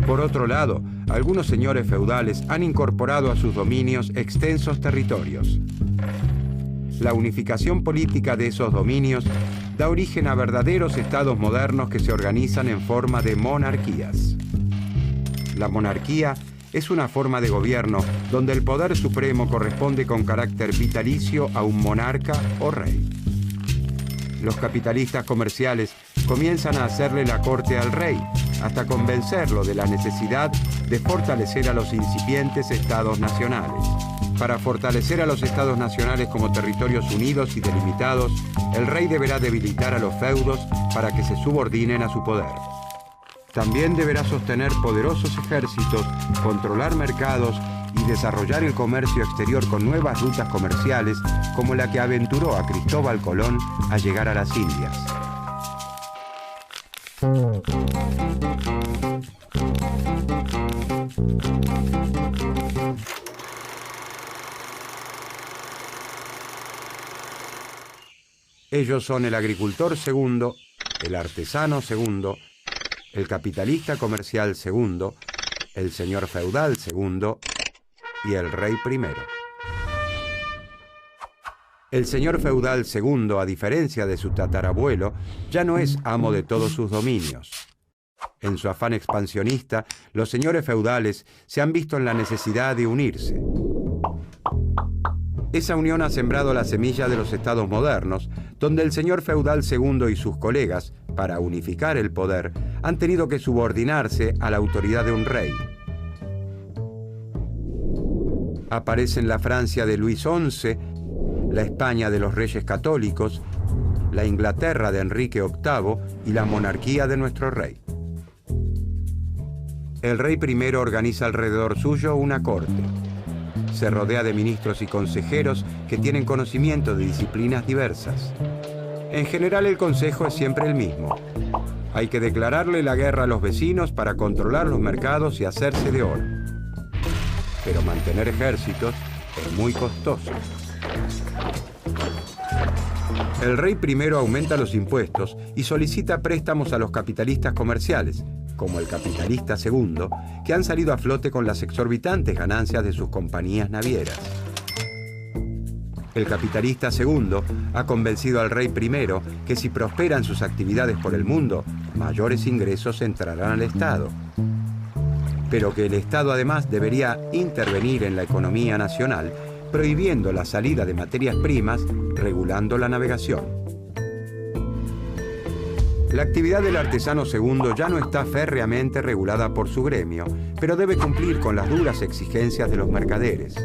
Por otro lado, algunos señores feudales han incorporado a sus dominios extensos territorios. La unificación política de esos dominios da origen a verdaderos estados modernos que se organizan en forma de monarquías. La monarquía es una forma de gobierno donde el poder supremo corresponde con carácter vitalicio a un monarca o rey. Los capitalistas comerciales comienzan a hacerle la corte al rey, hasta convencerlo de la necesidad de fortalecer a los incipientes estados nacionales. Para fortalecer a los estados nacionales como territorios unidos y delimitados, el rey deberá debilitar a los feudos para que se subordinen a su poder. También deberá sostener poderosos ejércitos, controlar mercados y desarrollar el comercio exterior con nuevas rutas comerciales como la que aventuró a Cristóbal Colón a llegar a las Indias. Ellos son el agricultor segundo, el artesano segundo, el capitalista comercial segundo, el señor feudal segundo y el rey primero. El señor feudal segundo, a diferencia de su tatarabuelo, ya no es amo de todos sus dominios. En su afán expansionista, los señores feudales se han visto en la necesidad de unirse. Esa unión ha sembrado la semilla de los estados modernos, donde el señor feudal segundo y sus colegas, para unificar el poder, han tenido que subordinarse a la autoridad de un rey. Aparecen la Francia de Luis XI, la España de los Reyes Católicos, la Inglaterra de Enrique VIII y la monarquía de nuestro rey. El rey primero organiza alrededor suyo una corte. Se rodea de ministros y consejeros que tienen conocimiento de disciplinas diversas. En general, el consejo es siempre el mismo. Hay que declararle la guerra a los vecinos para controlar los mercados y hacerse de oro. Pero mantener ejércitos es muy costoso. El rey primero aumenta los impuestos y solicita préstamos a los capitalistas comerciales, como el capitalista segundo, que han salido a flote con las exorbitantes ganancias de sus compañías navieras. El capitalista segundo ha convencido al rey primero que si prosperan sus actividades por el mundo, mayores ingresos entrarán al Estado. Pero que el Estado además debería intervenir en la economía nacional, prohibiendo la salida de materias primas, regulando la navegación. La actividad del artesano segundo ya no está férreamente regulada por su gremio, pero debe cumplir con las duras exigencias de los mercaderes.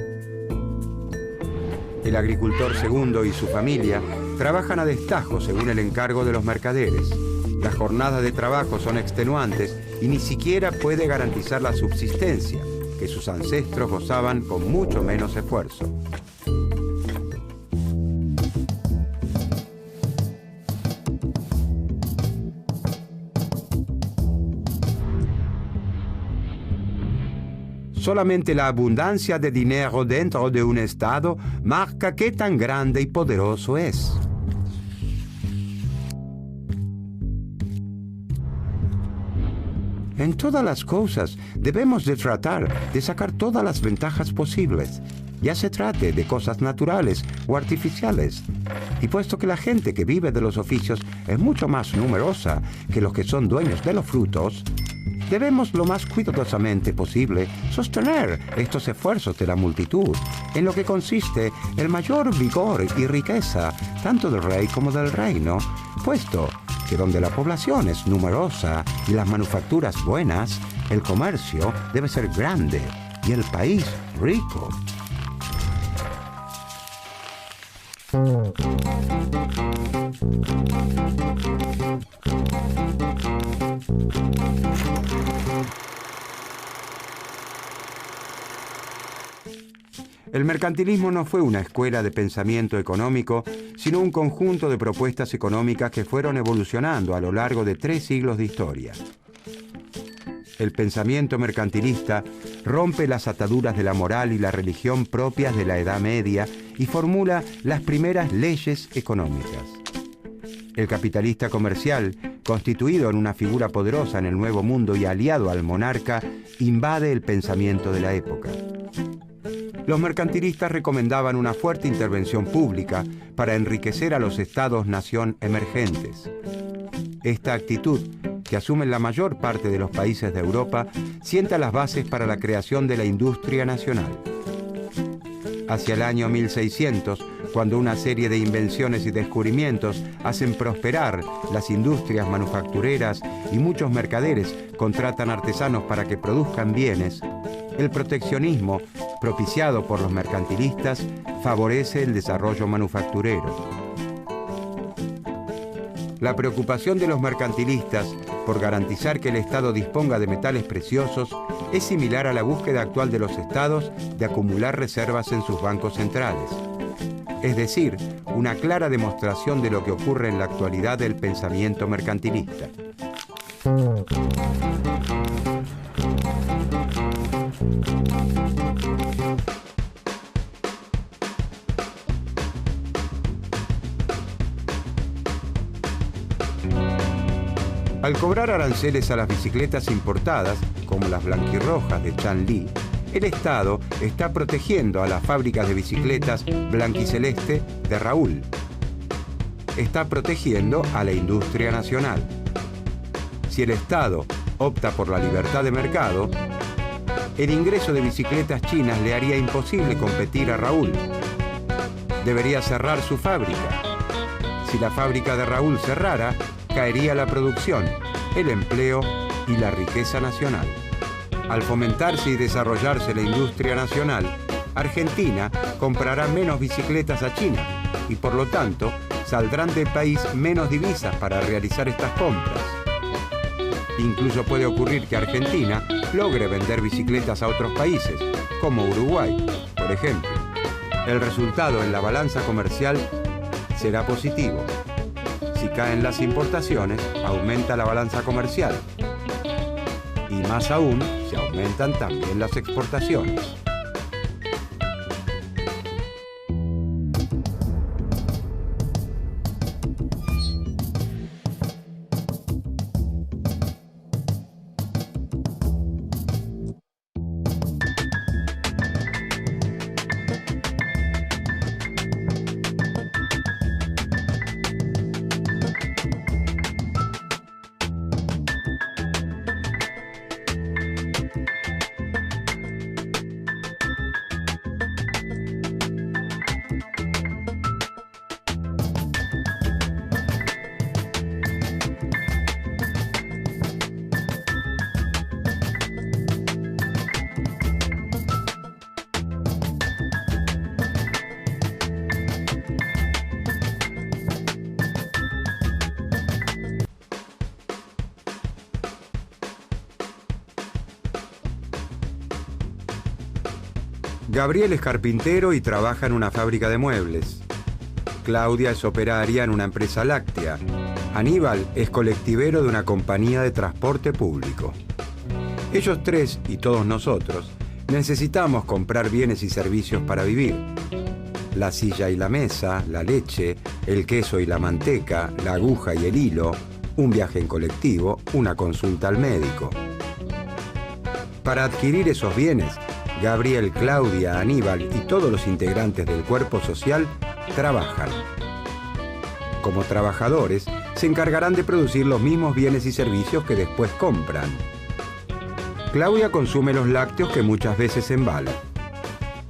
El agricultor segundo y su familia trabajan a destajo según el encargo de los mercaderes. Las jornadas de trabajo son extenuantes y ni siquiera puede garantizar la subsistencia, que sus ancestros gozaban con mucho menos esfuerzo. Solamente la abundancia de dinero dentro de un Estado marca qué tan grande y poderoso es. En todas las cosas debemos de tratar de sacar todas las ventajas posibles, ya se trate de cosas naturales o artificiales. Y puesto que la gente que vive de los oficios es mucho más numerosa que los que son dueños de los frutos, debemos lo más cuidadosamente posible sostener estos esfuerzos de la multitud, en lo que consiste el mayor vigor y riqueza tanto del rey como del reino, puesto que donde la población es numerosa y las manufacturas buenas, el comercio debe ser grande y el país rico. El mercantilismo no fue una escuela de pensamiento económico, sino un conjunto de propuestas económicas que fueron evolucionando a lo largo de 3 siglos de historia. El pensamiento mercantilista rompe las ataduras de la moral y la religión propias de la Edad Media y formula las primeras leyes económicas. El capitalista comercial, constituido en una figura poderosa en el Nuevo Mundo y aliado al monarca, invade el pensamiento de la época. Los mercantilistas recomendaban una fuerte intervención pública para enriquecer a los estados-nación emergentes. Esta actitud, que asumen la mayor parte de los países de Europa, sienta las bases para la creación de la industria nacional. Hacia el año 1600, cuando una serie de invenciones y descubrimientos hacen prosperar las industrias manufactureras y muchos mercaderes contratan artesanos para que produzcan bienes, el proteccionismo, propiciado por los mercantilistas, favorece el desarrollo manufacturero. La preocupación de los mercantilistas por garantizar que el Estado disponga de metales preciosos es similar a la búsqueda actual de los Estados de acumular reservas en sus bancos centrales. Es decir, una clara demostración de lo que ocurre en la actualidad del pensamiento mercantilista. Al cobrar aranceles a las bicicletas importadas, como las blanquirrojas de Chanly, el Estado está protegiendo a las fábricas de bicicletas blanquiceleste de Raúl. Está protegiendo a la industria nacional. Si el Estado opta por la libertad de mercado, el ingreso de bicicletas chinas le haría imposible competir a Raúl. Debería cerrar su fábrica. Si la fábrica de Raúl cerrara, caería la producción, el empleo y la riqueza nacional. Al fomentarse y desarrollarse la industria nacional, Argentina comprará menos bicicletas a China y por lo tanto saldrán del país menos divisas para realizar estas compras. Incluso puede ocurrir que Argentina logre vender bicicletas a otros países, como Uruguay, por ejemplo. El resultado en la balanza comercial será positivo. Si caen las importaciones, aumenta la balanza comercial. Y más aún, si aumentan también las exportaciones. Gabriel es carpintero y trabaja en una fábrica de muebles. Claudia es operaria en una empresa láctea. Aníbal es colectivero de una compañía de transporte público. Ellos tres y todos nosotros necesitamos comprar bienes y servicios para vivir. La silla y la mesa, la leche, el queso y la manteca, la aguja y el hilo, un viaje en colectivo, una consulta al médico. Para adquirir esos bienes, Gabriel, Claudia, Aníbal y todos los integrantes del cuerpo social trabajan. Como trabajadores, se encargarán de producir los mismos bienes y servicios que después compran. Claudia consume los lácteos que muchas veces embala.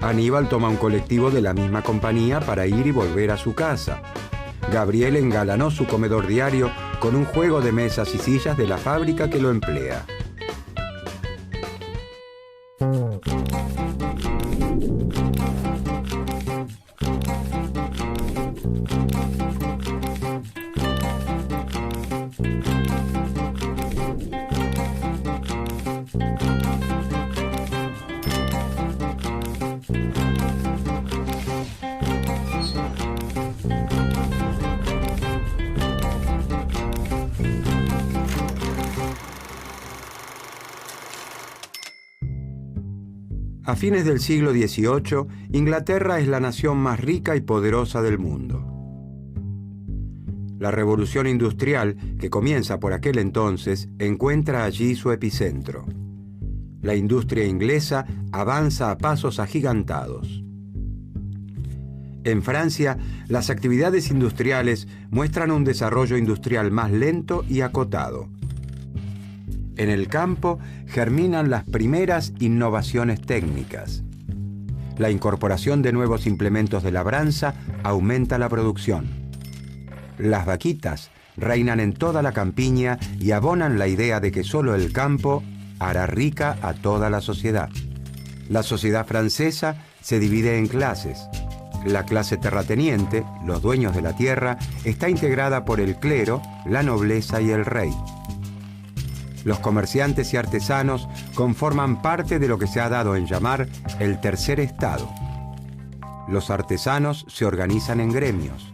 Aníbal toma un colectivo de la misma compañía para ir y volver a su casa. Gabriel engalanó su comedor diario con un juego de mesas y sillas de la fábrica que lo emplea. A fines del siglo XVIII, Inglaterra es la nación más rica y poderosa del mundo. La revolución industrial, que comienza por aquel entonces, encuentra allí su epicentro. La industria inglesa avanza a pasos agigantados. En Francia, las actividades industriales muestran un desarrollo industrial más lento y acotado. En el campo germinan las primeras innovaciones técnicas. La incorporación de nuevos implementos de labranza aumenta la producción. Las vaquitas reinan en toda la campiña y abonan la idea de que solo el campo hará rica a toda la sociedad. La sociedad francesa se divide en clases. La clase terrateniente, los dueños de la tierra, está integrada por el clero, la nobleza y el rey. Los comerciantes y artesanos conforman parte de lo que se ha dado en llamar el tercer estado. Los artesanos se organizan en gremios.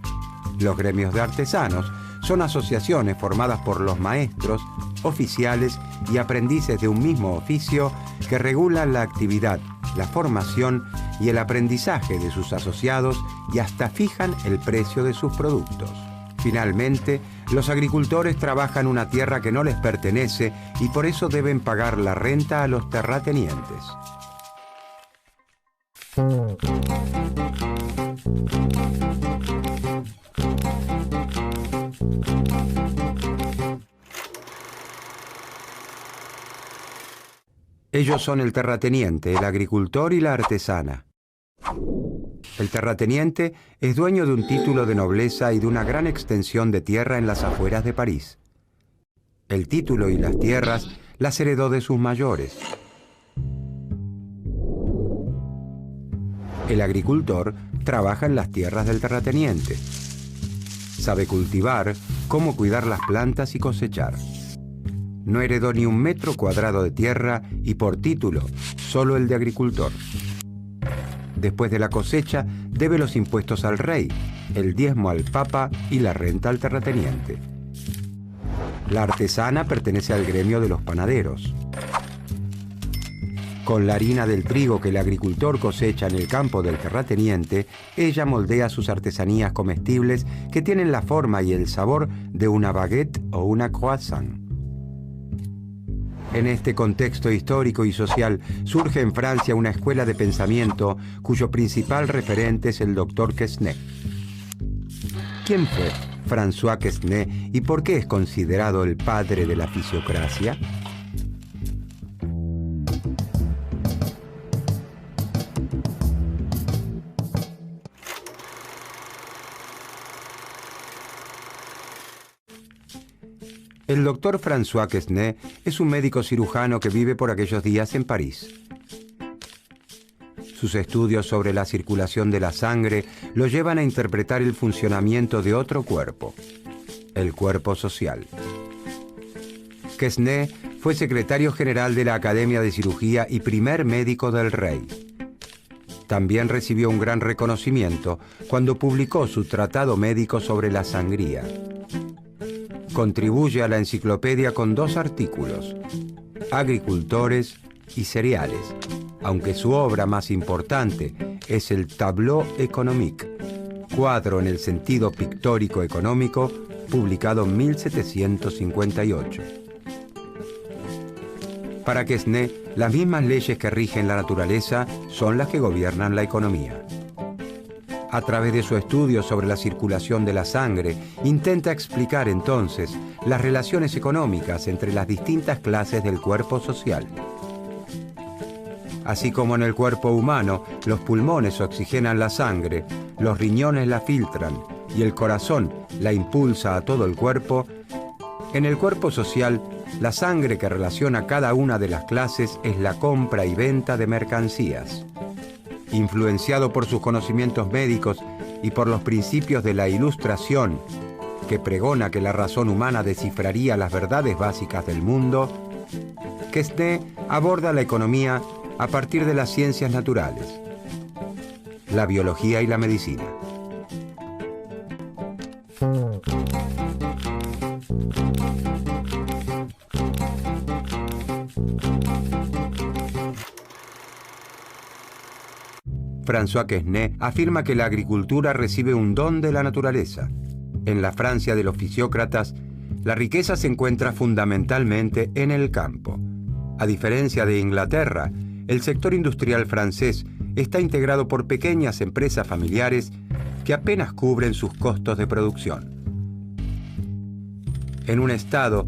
Los gremios de artesanos son asociaciones formadas por los maestros, oficiales y aprendices de un mismo oficio que regulan la actividad, la formación y el aprendizaje de sus asociados y hasta fijan el precio de sus productos. Finalmente, los agricultores trabajan una tierra que no les pertenece y por eso deben pagar la renta a los terratenientes. Ellos son el terrateniente, el agricultor y la artesana. El terrateniente es dueño de un título de nobleza y de una gran extensión de tierra en las afueras de París. El título y las tierras las heredó de sus mayores. El agricultor trabaja en las tierras del terrateniente. Sabe cultivar, cómo cuidar las plantas y cosechar. No heredó ni un metro cuadrado de tierra y por título, solo el de agricultor. Después de la cosecha, debe los impuestos al rey, el diezmo al papa y la renta al terrateniente. La artesana pertenece al gremio de los panaderos. Con la harina del trigo que el agricultor cosecha en el campo del terrateniente, ella moldea sus artesanías comestibles que tienen la forma y el sabor de una baguette o una croissant. En este contexto histórico y social surge en Francia una escuela de pensamiento cuyo principal referente es el doctor Quesnay. ¿Quién fue François Quesnay y por qué es considerado el padre de la fisiocracia? El doctor François Quesnay es un médico cirujano que vive por aquellos días en París. Sus estudios sobre la circulación de la sangre lo llevan a interpretar el funcionamiento de otro cuerpo, el cuerpo social. Quesnay fue secretario general de la Academia de Cirugía y primer médico del rey. También recibió un gran reconocimiento cuando publicó su tratado médico sobre la sangría. Contribuye a la enciclopedia con 2 artículos, Agricultores y cereales, aunque su obra más importante es el Tableau économique, cuadro en el sentido pictórico económico, publicado en 1758. Para Quesnay, las mismas leyes que rigen la naturaleza son las que gobiernan la economía. A través de su estudio sobre la circulación de la sangre, intenta explicar entonces las relaciones económicas entre las distintas clases del cuerpo social. Así como en el cuerpo humano, los pulmones oxigenan la sangre, los riñones la filtran y el corazón la impulsa a todo el cuerpo, en el cuerpo social, la sangre que relaciona cada una de las clases es la compra y venta de mercancías. Influenciado por sus conocimientos médicos y por los principios de la Ilustración, que pregona que la razón humana descifraría las verdades básicas del mundo, Quesnay aborda la economía a partir de las ciencias naturales, la biología y la medicina. François Quesnay afirma que la agricultura recibe un don de la naturaleza. En la Francia de los fisiócratas, la riqueza se encuentra fundamentalmente en el campo. A diferencia de Inglaterra, el sector industrial francés está integrado por pequeñas empresas familiares que apenas cubren sus costos de producción. En un estado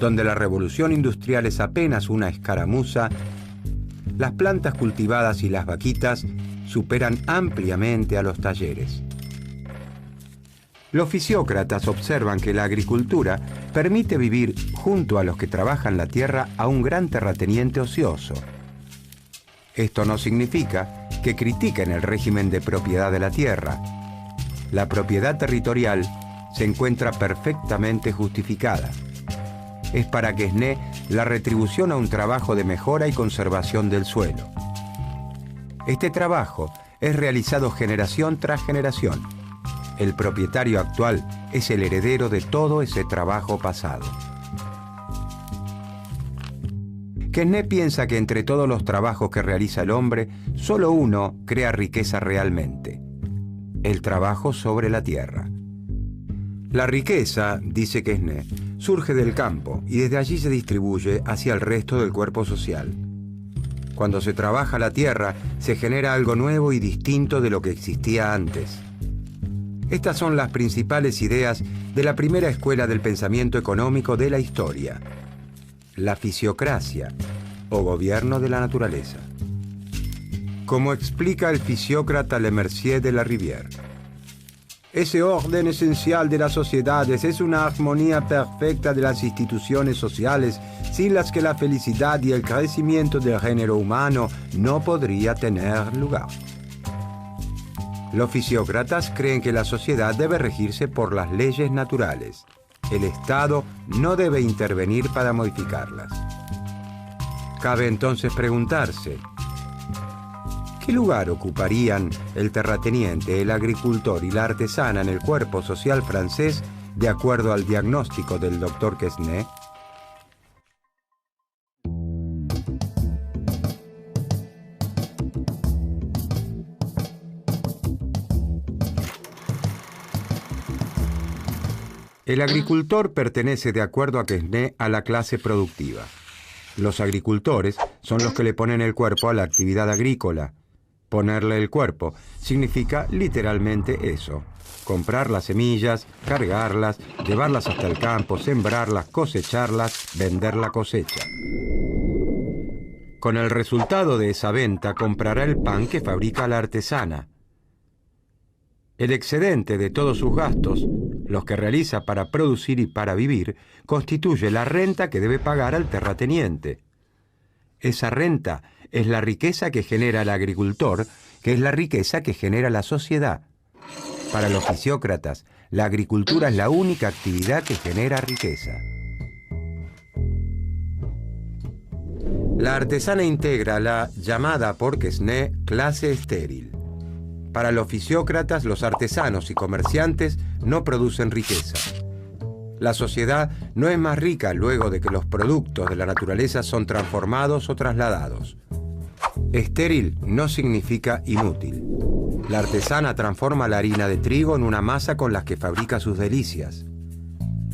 donde la revolución industrial es apenas una escaramuza, las plantas cultivadas y las vaquitas superan ampliamente a los talleres. Los fisiócratas observan que la agricultura permite vivir junto a los que trabajan la tierra a un gran terrateniente ocioso. Esto no significa que critiquen el régimen de propiedad de la tierra. La propiedad territorial se encuentra perfectamente justificada. Es para Quesnay la retribución a un trabajo de mejora y conservación del suelo. Este trabajo es realizado generación tras generación. El propietario actual es el heredero de todo ese trabajo pasado. Quesnay piensa que entre todos los trabajos que realiza el hombre, solo uno crea riqueza realmente: el trabajo sobre la tierra. La riqueza, dice Quesnay, surge del campo y desde allí se distribuye hacia el resto del cuerpo social. Cuando se trabaja la tierra, se genera algo nuevo y distinto de lo que existía antes. Estas son las principales ideas de la primera escuela del pensamiento económico de la historia: la fisiocracia, o gobierno de la naturaleza. Como explica el fisiócrata Le Mercier de la Rivière, ese orden esencial de las sociedades es una armonía perfecta de las instituciones sociales sin las que la felicidad y el crecimiento del género humano no podría tener lugar. Los fisiócratas creen que la sociedad debe regirse por las leyes naturales. El Estado no debe intervenir para modificarlas. Cabe entonces preguntarse: ¿qué lugar ocuparían el terrateniente, el agricultor y la artesana en el cuerpo social francés de acuerdo al diagnóstico del Dr. Quesnay? El agricultor pertenece, de acuerdo a Quesnay, a la clase productiva. Los agricultores son los que le ponen el cuerpo a la actividad agrícola. Ponerle el cuerpo significa literalmente eso: comprar las semillas, cargarlas, llevarlas hasta el campo, sembrarlas, cosecharlas, vender la cosecha. Con el resultado de esa venta comprará el pan que fabrica la artesana. El excedente de todos sus gastos, los que realiza para producir y para vivir, constituye la renta que debe pagar al terrateniente. Esa renta es la riqueza que genera el agricultor, que es la riqueza que genera la sociedad. Para los fisiócratas, la agricultura es la única actividad que genera riqueza. La artesana integra la llamada por Quesnay clase estéril. Para los fisiócratas, los artesanos y comerciantes no producen riqueza. La sociedad no es más rica luego de que los productos de la naturaleza son transformados o trasladados. Estéril no significa inútil. La artesana transforma la harina de trigo en una masa con la que fabrica sus delicias.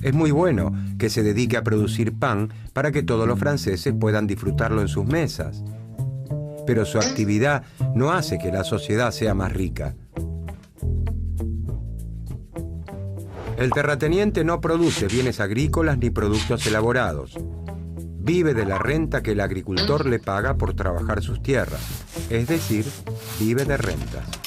Es muy bueno que se dedique a producir pan para que todos los franceses puedan disfrutarlo en sus mesas. Pero su actividad no hace que la sociedad sea más rica. El terrateniente no produce bienes agrícolas ni productos elaborados. Vive de la renta que el agricultor le paga por trabajar sus tierras, es decir, vive de rentas.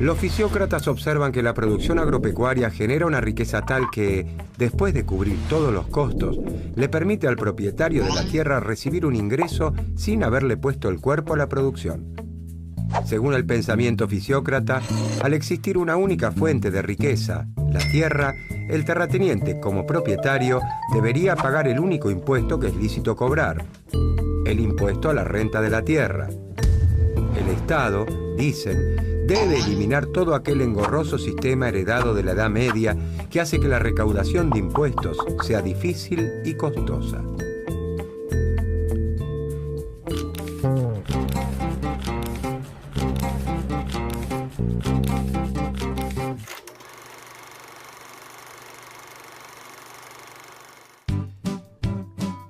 Los fisiócratas observan que la producción agropecuaria genera una riqueza tal que, después de cubrir todos los costos, le permite al propietario de la tierra recibir un ingreso sin haberle puesto el cuerpo a la producción. Según el pensamiento fisiócrata, al existir una única fuente de riqueza, la tierra, el terrateniente, como propietario, debería pagar el único impuesto que es lícito cobrar, el impuesto a la renta de la tierra. El Estado, dicen, debe eliminar todo aquel engorroso sistema heredado de la Edad Media que hace que la recaudación de impuestos sea difícil y costosa.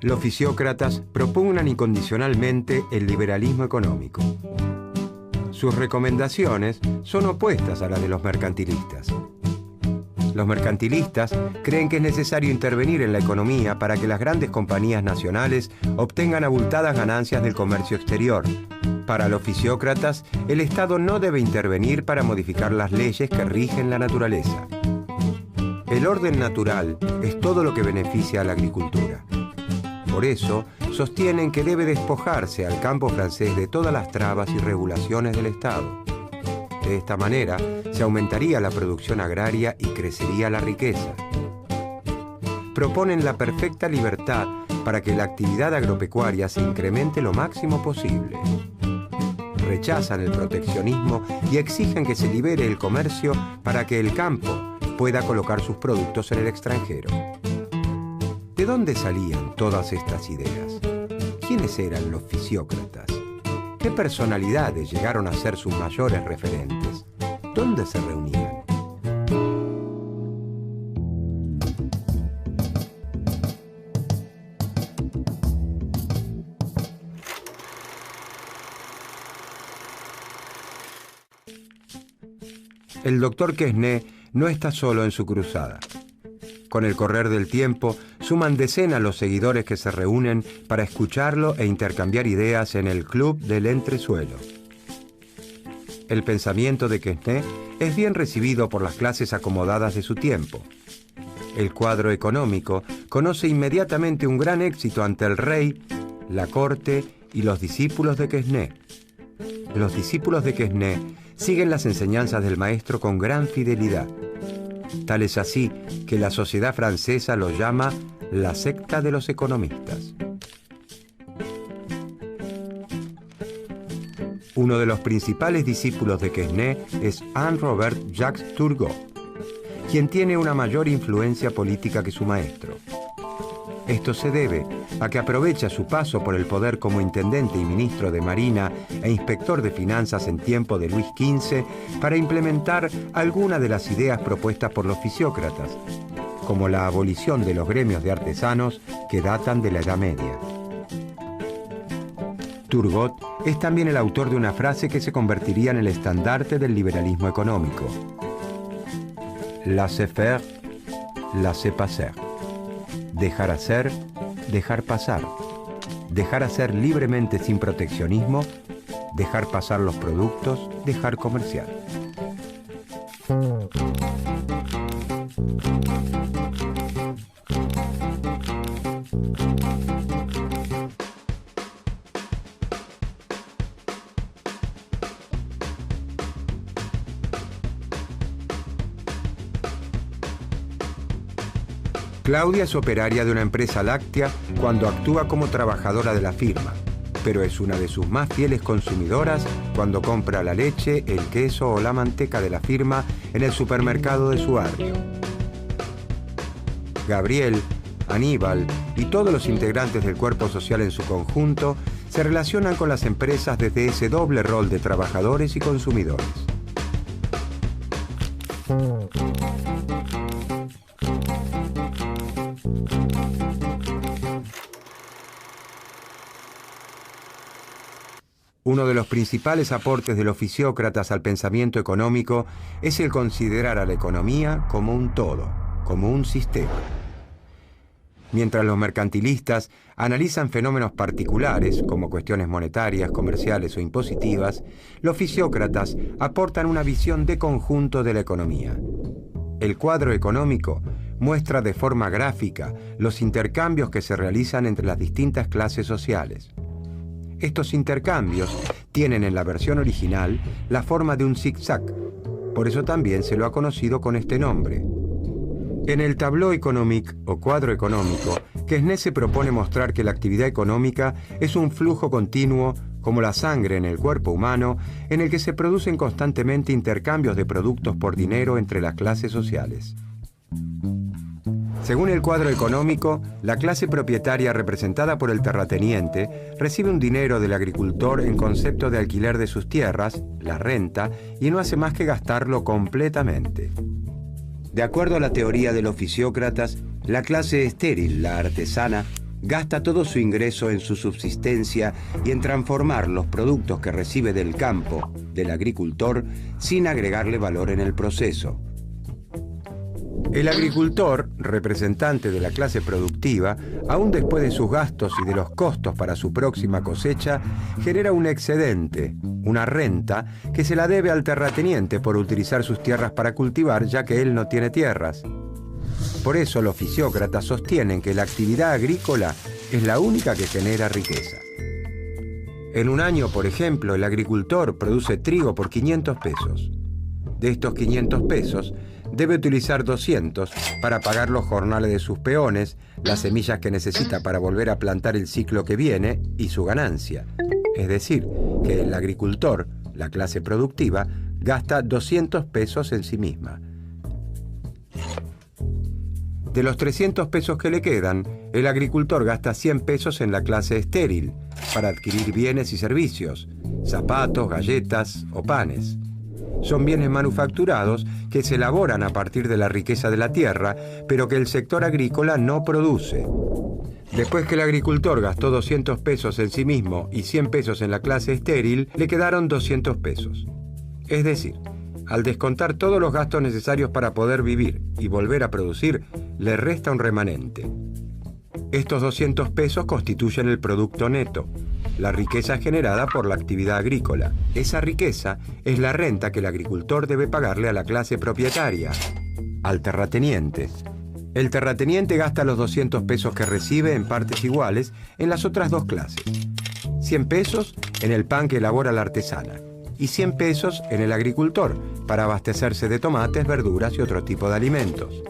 Los fisiócratas propugnan incondicionalmente el liberalismo económico. Sus recomendaciones son opuestas a las de los mercantilistas. Los mercantilistas creen que es necesario intervenir en la economía para que las grandes compañías nacionales obtengan abultadas ganancias del comercio exterior. Para los fisiócratas, el Estado no debe intervenir para modificar las leyes que rigen la naturaleza. El orden natural es todo lo que beneficia a la agricultura. Por eso, sostienen que debe despojarse al campo francés de todas las trabas y regulaciones del Estado. De esta manera, se aumentaría la producción agraria y crecería la riqueza. Proponen la perfecta libertad para que la actividad agropecuaria se incremente lo máximo posible. Rechazan el proteccionismo y exigen que se libere el comercio para que el campo pueda colocar sus productos en el extranjero. ¿De dónde salían todas estas ideas? ¿Quiénes eran los fisiócratas? ¿Qué personalidades llegaron a ser sus mayores referentes? ¿Dónde se reunían? El doctor Quesnay no está solo en su cruzada. Con el correr del tiempo, suman decenas los seguidores que se reúnen para escucharlo e intercambiar ideas en el Club del Entresuelo. El pensamiento de Quesnay es bien recibido por las clases acomodadas de su tiempo. El cuadro económico conoce inmediatamente un gran éxito ante el rey, la corte y los discípulos de Quesnay. Los discípulos de Quesnay siguen las enseñanzas del maestro con gran fidelidad. Tal es así que la sociedad francesa lo llama la secta de los economistas. Uno de los principales discípulos de Quesnay es Henri-Robert Jacques Turgot, quien tiene una mayor influencia política que su maestro. Esto se debe a que aprovecha su paso por el poder como intendente y ministro de Marina e inspector de finanzas en tiempo de Luis XV para implementar algunas de las ideas propuestas por los fisiócratas, como la abolición de los gremios de artesanos que datan de la Edad Media. Turgot es también el autor de una frase que se convertiría en el estandarte del liberalismo económico. Laissez-faire, laissez-passer. Dejar hacer, dejar pasar. Dejar hacer libremente sin proteccionismo, dejar pasar los productos, dejar comerciar. Claudia es operaria de una empresa láctea cuando actúa como trabajadora de la firma. pero es una de sus más fieles consumidoras cuando compra la leche, el queso o la manteca de la firma en el supermercado de su barrio. Gabriel, Aníbal y todos los integrantes del cuerpo social en su conjunto se relacionan con las empresas desde ese doble rol de trabajadores y consumidores. Uno de los principales aportes de los fisiócratas al pensamiento económico es el considerar a la economía como un todo, como un sistema. Mientras los mercantilistas analizan fenómenos particulares, como cuestiones monetarias, comerciales o impositivas, los fisiócratas aportan una visión de conjunto de la economía. El cuadro económico muestra de forma gráfica los intercambios que se realizan entre las distintas clases sociales. Estos intercambios tienen en la versión original la forma de un zigzag, por eso también se lo ha conocido con este nombre. En el tableau économique o cuadro económico, Quesnay se propone mostrar que la actividad económica es un flujo continuo, como la sangre en el cuerpo humano, en el que se producen constantemente intercambios de productos por dinero entre las clases sociales. Según el cuadro económico, la clase propietaria representada por el terrateniente recibe un dinero del agricultor en concepto de alquiler de sus tierras, la renta, y no hace más que gastarlo completamente. De acuerdo a la teoría de los fisiócratas, la clase estéril, la artesana, gasta todo su ingreso en su subsistencia y en transformar los productos que recibe del campo, del agricultor, sin agregarle valor en el proceso. El agricultor, representante de la clase productiva, aún después de sus gastos y de los costos para su próxima cosecha, genera un excedente, una renta, que se la debe al terrateniente por utilizar sus tierras para cultivar, ya que él no tiene tierras. Por eso los fisiócratas sostienen que la actividad agrícola es la única que genera riqueza. En un año, por ejemplo, el agricultor produce trigo por 500 pesos. De estos 500 pesos, debe utilizar 200 para pagar los jornales de sus peones, las semillas que necesita para volver a plantar el ciclo que viene y su ganancia. Es decir, que el agricultor, la clase productiva, gasta 200 pesos en sí misma. De los 300 pesos que le quedan, el agricultor gasta 100 pesos en la clase estéril para adquirir bienes y servicios, zapatos, galletas o panes. Son bienes manufacturados que se elaboran a partir de la riqueza de la tierra, pero que el sector agrícola no produce. Después que el agricultor gastó 200 pesos en sí mismo y 100 pesos en la clase estéril, le quedaron 200 pesos. Es decir, al descontar todos los gastos necesarios para poder vivir y volver a producir, le resta un remanente. Estos 200 pesos constituyen el producto neto, la riqueza generada por la actividad agrícola. Esa riqueza es la renta que el agricultor debe pagarle a la clase propietaria, al terrateniente. El terrateniente gasta los 200 pesos que recibe en partes iguales en las otras dos clases. 100 pesos en el pan que elabora la artesana y 100 pesos en el agricultor para abastecerse de tomates, verduras y otro tipo de alimentos.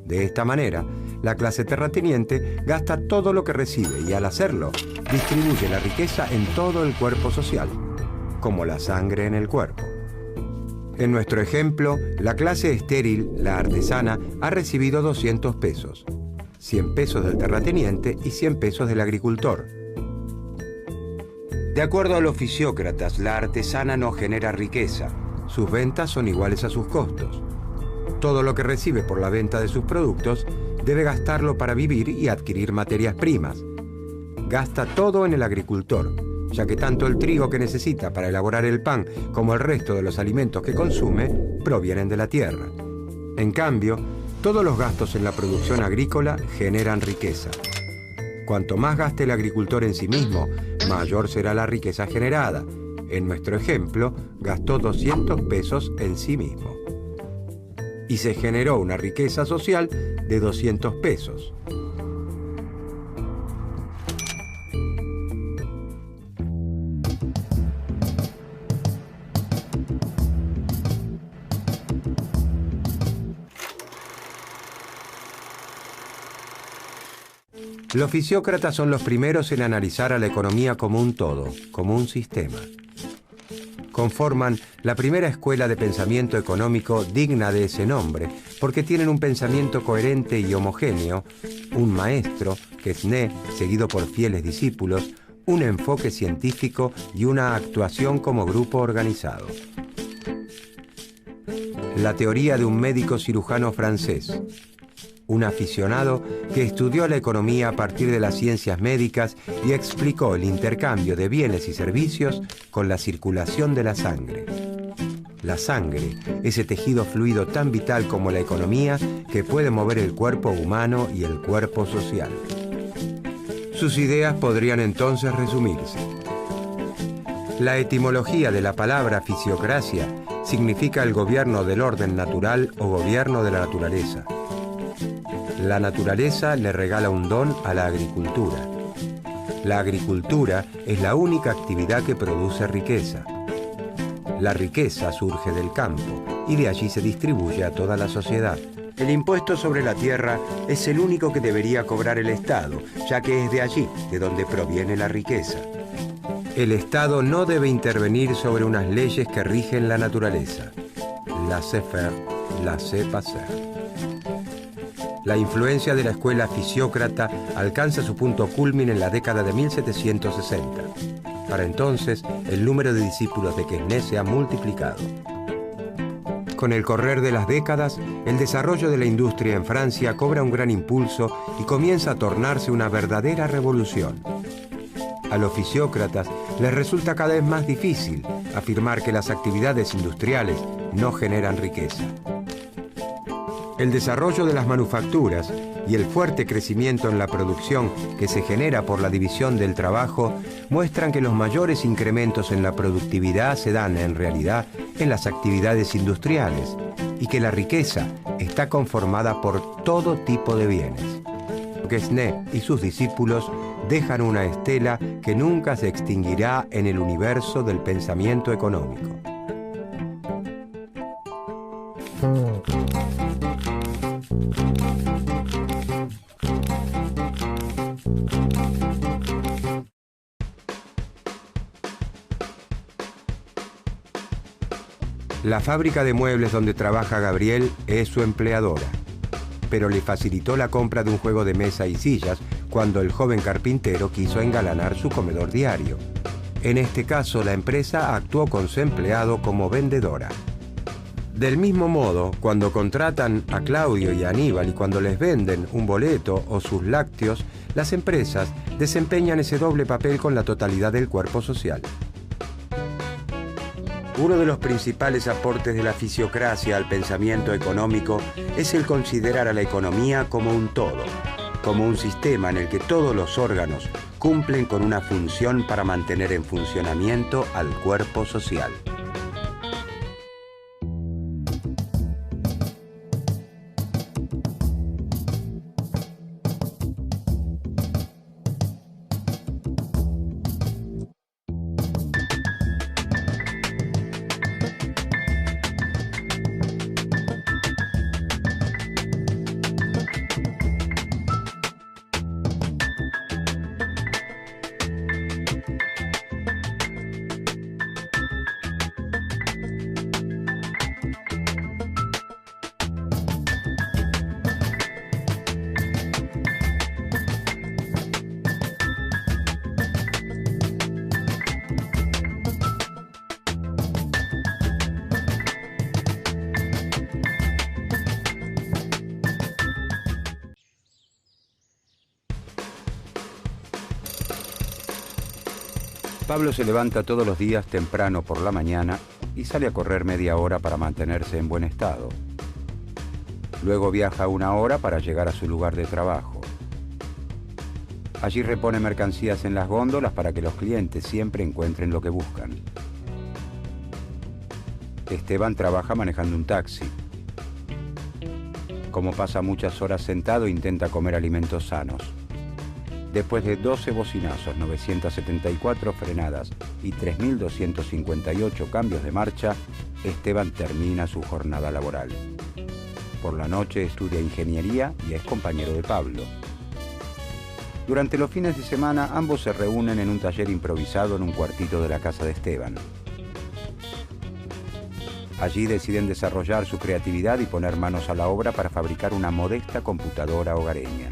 De esta manera, la clase terrateniente gasta todo lo que recibe y al hacerlo, distribuye la riqueza en todo el cuerpo social, como la sangre en el cuerpo. En nuestro ejemplo, la clase estéril, la artesana, ha recibido 200 pesos, 100 pesos del terrateniente y 100 pesos del agricultor. De acuerdo a los fisiócratas, la artesana no genera riqueza, sus ventas son iguales a sus costos. Todo lo que recibe por la venta de sus productos debe gastarlo para vivir y adquirir materias primas. Gasta todo en el agricultor, ya que tanto el trigo que necesita para elaborar el pan como el resto de los alimentos que consume provienen de la tierra. En cambio, todos los gastos en la producción agrícola generan riqueza. Cuanto más gaste el agricultor en sí mismo, mayor será la riqueza generada. En nuestro ejemplo, gastó 200 pesos en sí mismo. Y se generó una riqueza social de 200 pesos. Los fisiócratas son los primeros en analizar a la economía como un todo, como un sistema. Conforman la primera escuela de pensamiento económico digna de ese nombre, porque tienen un pensamiento coherente y homogéneo, un maestro, Quesnay, seguido por fieles discípulos, un enfoque científico y una actuación como grupo organizado. La teoría de un médico cirujano francés, un aficionado que estudió la economía a partir de las ciencias médicas y explicó el intercambio de bienes y servicios con la circulación de la sangre. La sangre, ese tejido fluido tan vital como la economía que puede mover el cuerpo humano y el cuerpo social. Sus ideas podrían entonces resumirse. La etimología de la palabra fisiocracia significa el gobierno del orden natural o gobierno de la naturaleza. La naturaleza le regala un don a la agricultura. La agricultura es la única actividad que produce riqueza. La riqueza surge del campo y de allí se distribuye a toda la sociedad. El impuesto sobre la tierra es el único que debería cobrar el Estado, ya que es de allí de donde proviene la riqueza. El Estado no debe intervenir sobre unas leyes que rigen la naturaleza. Laissez-faire, laissez-passer. La influencia de la escuela fisiócrata alcanza su punto culmine en la década de 1760. Para entonces, el número de discípulos de Quesnay se ha multiplicado. Con el correr de las décadas, el desarrollo de la industria en Francia cobra un gran impulso y comienza a tornarse una verdadera revolución. A los fisiócratas les resulta cada vez más difícil afirmar que las actividades industriales no generan riqueza. El desarrollo de las manufacturas y el fuerte crecimiento en la producción que se genera por la división del trabajo muestran que los mayores incrementos en la productividad se dan en realidad en las actividades industriales y que la riqueza está conformada por todo tipo de bienes. Quesnay y sus discípulos dejan una estela que nunca se extinguirá en el universo del pensamiento económico. La fábrica de muebles donde trabaja Gabriel es su empleadora, pero le facilitó la compra de un juego de mesa y sillas cuando el joven carpintero quiso engalanar su comedor diario. En este caso, la empresa actuó con su empleado como vendedora. Del mismo modo, cuando contratan a Claudio y a Aníbal y cuando les venden un boleto o sus lácteos, las empresas desempeñan ese doble papel con la totalidad del cuerpo social. Uno de los principales aportes de la fisiocracia al pensamiento económico es el considerar a la economía como un todo, como un sistema en el que todos los órganos cumplen con una función para mantener en funcionamiento al cuerpo social. Pablo se levanta todos los días temprano por la mañana y sale a correr media hora para mantenerse en buen estado. Luego viaja 1 hora para llegar a su lugar de trabajo. Allí repone mercancías en las góndolas para que los clientes siempre encuentren lo que buscan. Esteban trabaja manejando un taxi. Como pasa muchas horas sentado, intenta comer alimentos sanos. Después de 12 bocinazos, 974 frenadas y 3.258 cambios de marcha, Esteban termina su jornada laboral. Por la noche estudia ingeniería y es compañero de Pablo. Durante los fines de semana, ambos se reúnen en un taller improvisado en un cuartito de la casa de Esteban. Allí deciden desarrollar su creatividad y poner manos a la obra para fabricar una modesta computadora hogareña.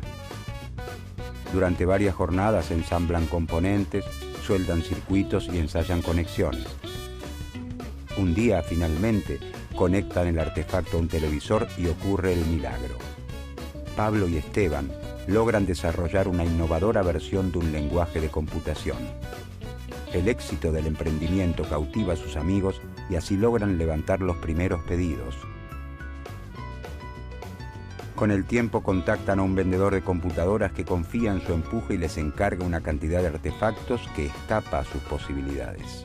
Durante varias jornadas ensamblan componentes, sueldan circuitos y ensayan conexiones. Un día, finalmente, conectan el artefacto a un televisor y ocurre el milagro. Pablo y Esteban logran desarrollar una innovadora versión de un lenguaje de computación. El éxito del emprendimiento cautiva a sus amigos y así logran levantar los primeros pedidos. Con el tiempo contactan a un vendedor de computadoras que confía en su empuje y les encarga una cantidad de artefactos que escapa a sus posibilidades.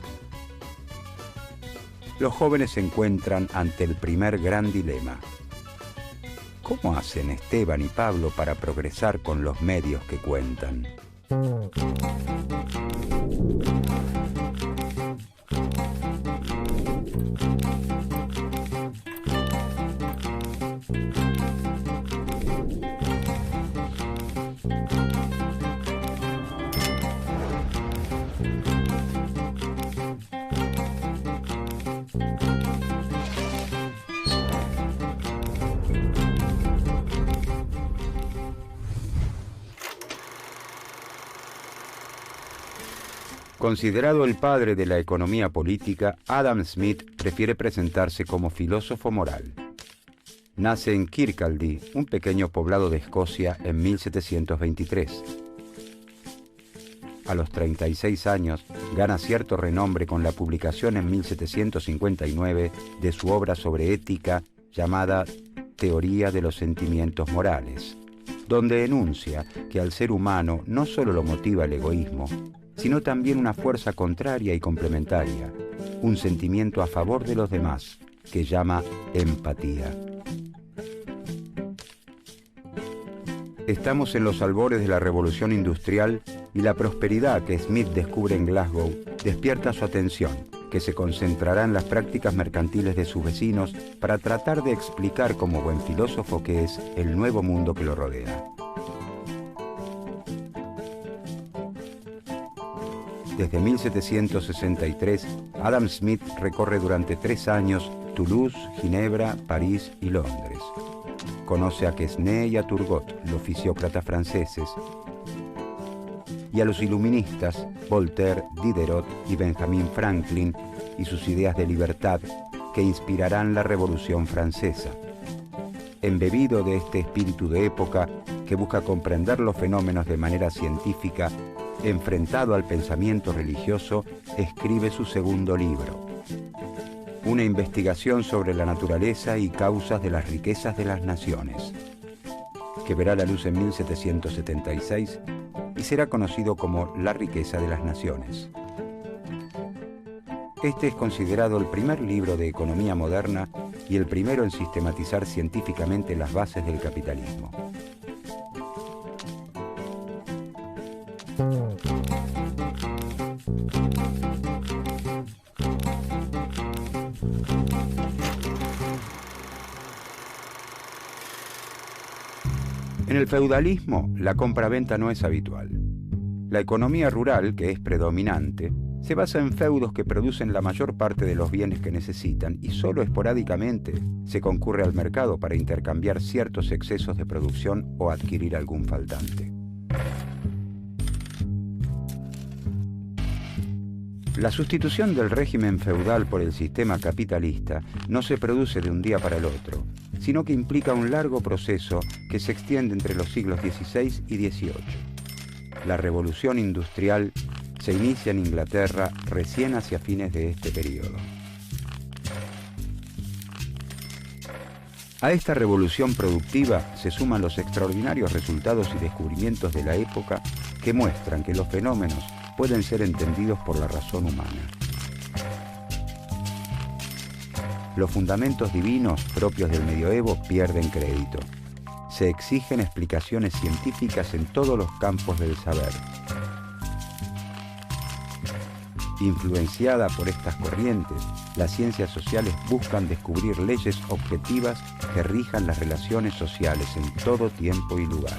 Los jóvenes se encuentran ante el primer gran dilema. ¿Cómo hacen Esteban y Pablo para progresar con los medios que cuentan? Considerado el padre de la economía política, Adam Smith prefiere presentarse como filósofo moral. Nace en Kirkcaldy, un pequeño poblado de Escocia, en 1723. A los 36 años, gana cierto renombre con la publicación en 1759 de su obra sobre ética llamada Teoría de los sentimientos morales, donde enuncia que al ser humano no solo lo motiva el egoísmo, sino también una fuerza contraria y complementaria, un sentimiento a favor de los demás, que llama empatía. Estamos en los albores de la Revolución Industrial y la prosperidad que Smith descubre en Glasgow despierta su atención, que se concentrará en las prácticas mercantiles de sus vecinos para tratar de explicar como buen filósofo que es el nuevo mundo que lo rodea. Desde 1763, Adam Smith recorre durante 3 años Toulouse, Ginebra, París y Londres. Conoce a Quesnay y a Turgot, los fisiócratas franceses, y a los iluministas Voltaire, Diderot y Benjamin Franklin y sus ideas de libertad que inspirarán la Revolución Francesa. Embebido de este espíritu de época que busca comprender los fenómenos de manera científica, enfrentado al pensamiento religioso, escribe su segundo libro, una investigación sobre la naturaleza y causas de las riquezas de las naciones, que verá la luz en 1776 y será conocido como La riqueza de las naciones. Este es considerado el primer libro de economía moderna y el primero en sistematizar científicamente las bases del capitalismo. En el feudalismo, la compra-venta no es habitual. La economía rural, que es predominante, se basa en feudos que producen la mayor parte de los bienes que necesitan y solo esporádicamente se concurre al mercado para intercambiar ciertos excesos de producción o adquirir algún faltante. La sustitución del régimen feudal por el sistema capitalista no se produce de un día para el otro, sino que implica un largo proceso que se extiende entre los siglos XVI y XVIII. La revolución industrial se inicia en Inglaterra recién hacia fines de este periodo. A esta revolución productiva se suman los extraordinarios resultados y descubrimientos de la época que muestran que los fenómenos pueden ser entendidos por la razón humana. Los fundamentos divinos propios del medioevo pierden crédito. Se exigen explicaciones científicas en todos los campos del saber. Influenciada por estas corrientes, las ciencias sociales buscan descubrir leyes objetivas que rijan las relaciones sociales en todo tiempo y lugar.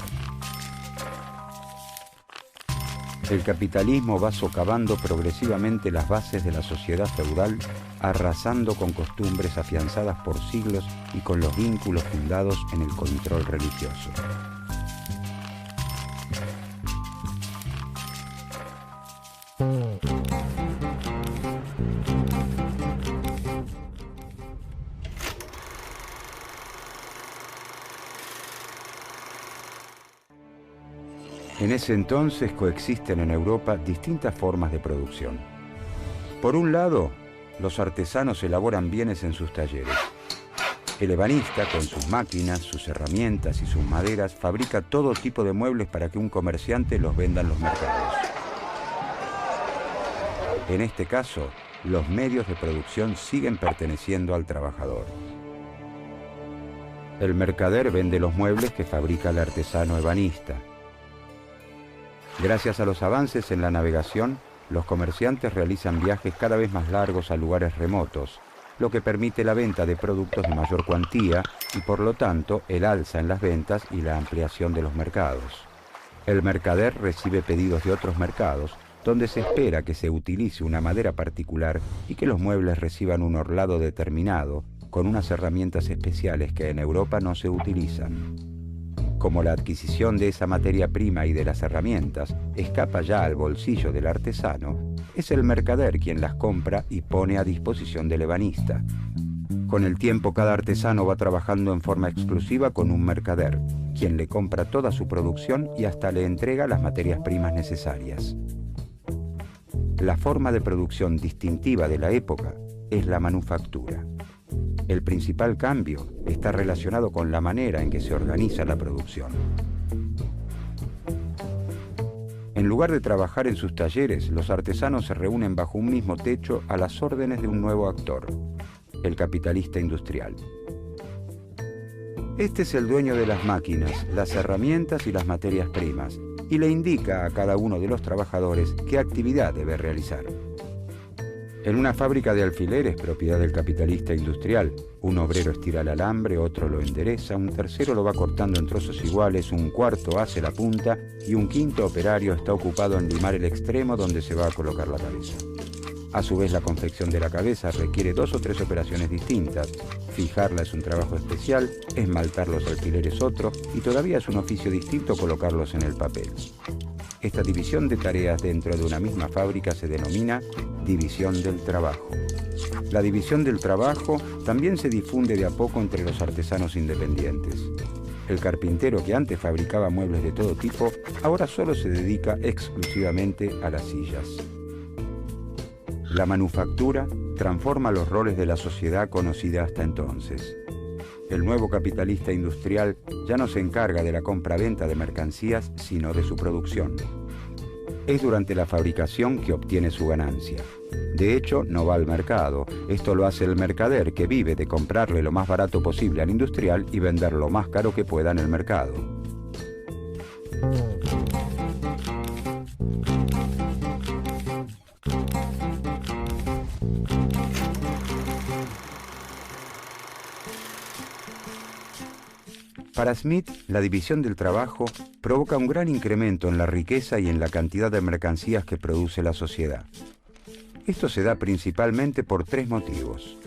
El capitalismo va socavando progresivamente las bases de la sociedad feudal, arrasando con costumbres afianzadas por siglos y con los vínculos fundados en el control religioso. En ese entonces coexisten en Europa distintas formas de producción. Por un lado, los artesanos elaboran bienes en sus talleres. El ebanista, con sus máquinas, sus herramientas y sus maderas, fabrica todo tipo de muebles para que un comerciante los venda en los mercados. En este caso, los medios de producción siguen perteneciendo al trabajador. El mercader vende los muebles que fabrica el artesano ebanista. Gracias a los avances en la navegación, los comerciantes realizan viajes cada vez más largos a lugares remotos, lo que permite la venta de productos de mayor cuantía y, por lo tanto, el alza en las ventas y la ampliación de los mercados. El mercader recibe pedidos de otros mercados, donde se espera que se utilice una madera particular y que los muebles reciban un orlado determinado, con unas herramientas especiales que en Europa no se utilizan. Como la adquisición de esa materia prima y de las herramientas escapa ya al bolsillo del artesano, es el mercader quien las compra y pone a disposición del ebanista. Con el tiempo, cada artesano va trabajando en forma exclusiva con un mercader, quien le compra toda su producción y hasta le entrega las materias primas necesarias. La forma de producción distintiva de la época es la manufactura. El principal cambio está relacionado con la manera en que se organiza la producción. En lugar de trabajar en sus talleres, los artesanos se reúnen bajo un mismo techo a las órdenes de un nuevo actor, el capitalista industrial. Este es el dueño de las máquinas, las herramientas y las materias primas, y le indica a cada uno de los trabajadores qué actividad debe realizar. En una fábrica de alfileres propiedad del capitalista industrial, un obrero estira el alambre, otro lo endereza, un tercero lo va cortando en trozos iguales, un cuarto hace la punta y un quinto operario está ocupado en limar el extremo donde se va a colocar la cabeza. A su vez, la confección de la cabeza requiere 2 o 3 operaciones distintas. Fijarla es un trabajo especial, esmaltar los alfileres otro y todavía es un oficio distinto colocarlos en el papel. Esta división de tareas dentro de una misma fábrica se denomina división del trabajo. La división del trabajo también se difunde de a poco entre los artesanos independientes. El carpintero que antes fabricaba muebles de todo tipo, ahora solo se dedica exclusivamente a las sillas. La manufactura transforma los roles de la sociedad conocida hasta entonces. El nuevo capitalista industrial ya no se encarga de la compra-venta de mercancías, sino de su producción. Es durante la fabricación que obtiene su ganancia. De hecho, no va al mercado. Esto lo hace el mercader, que vive de comprarle lo más barato posible al industrial y vender lo más caro que pueda en el mercado. Para Smith, la división del trabajo provoca un gran incremento en la riqueza y en la cantidad de mercancías que produce la sociedad. Esto se da principalmente por 3 motivos.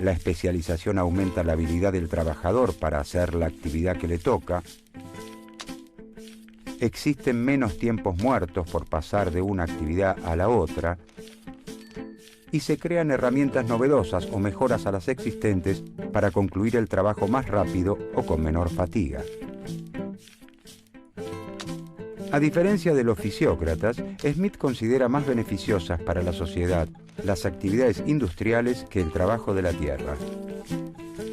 La especialización aumenta la habilidad del trabajador para hacer la actividad que le toca. Existen menos tiempos muertos por pasar de una actividad a la otra. Y se crean herramientas novedosas o mejoras a las existentes para concluir el trabajo más rápido o con menor fatiga. A diferencia de los fisiócratas, Smith considera más beneficiosas para la sociedad las actividades industriales que el trabajo de la tierra.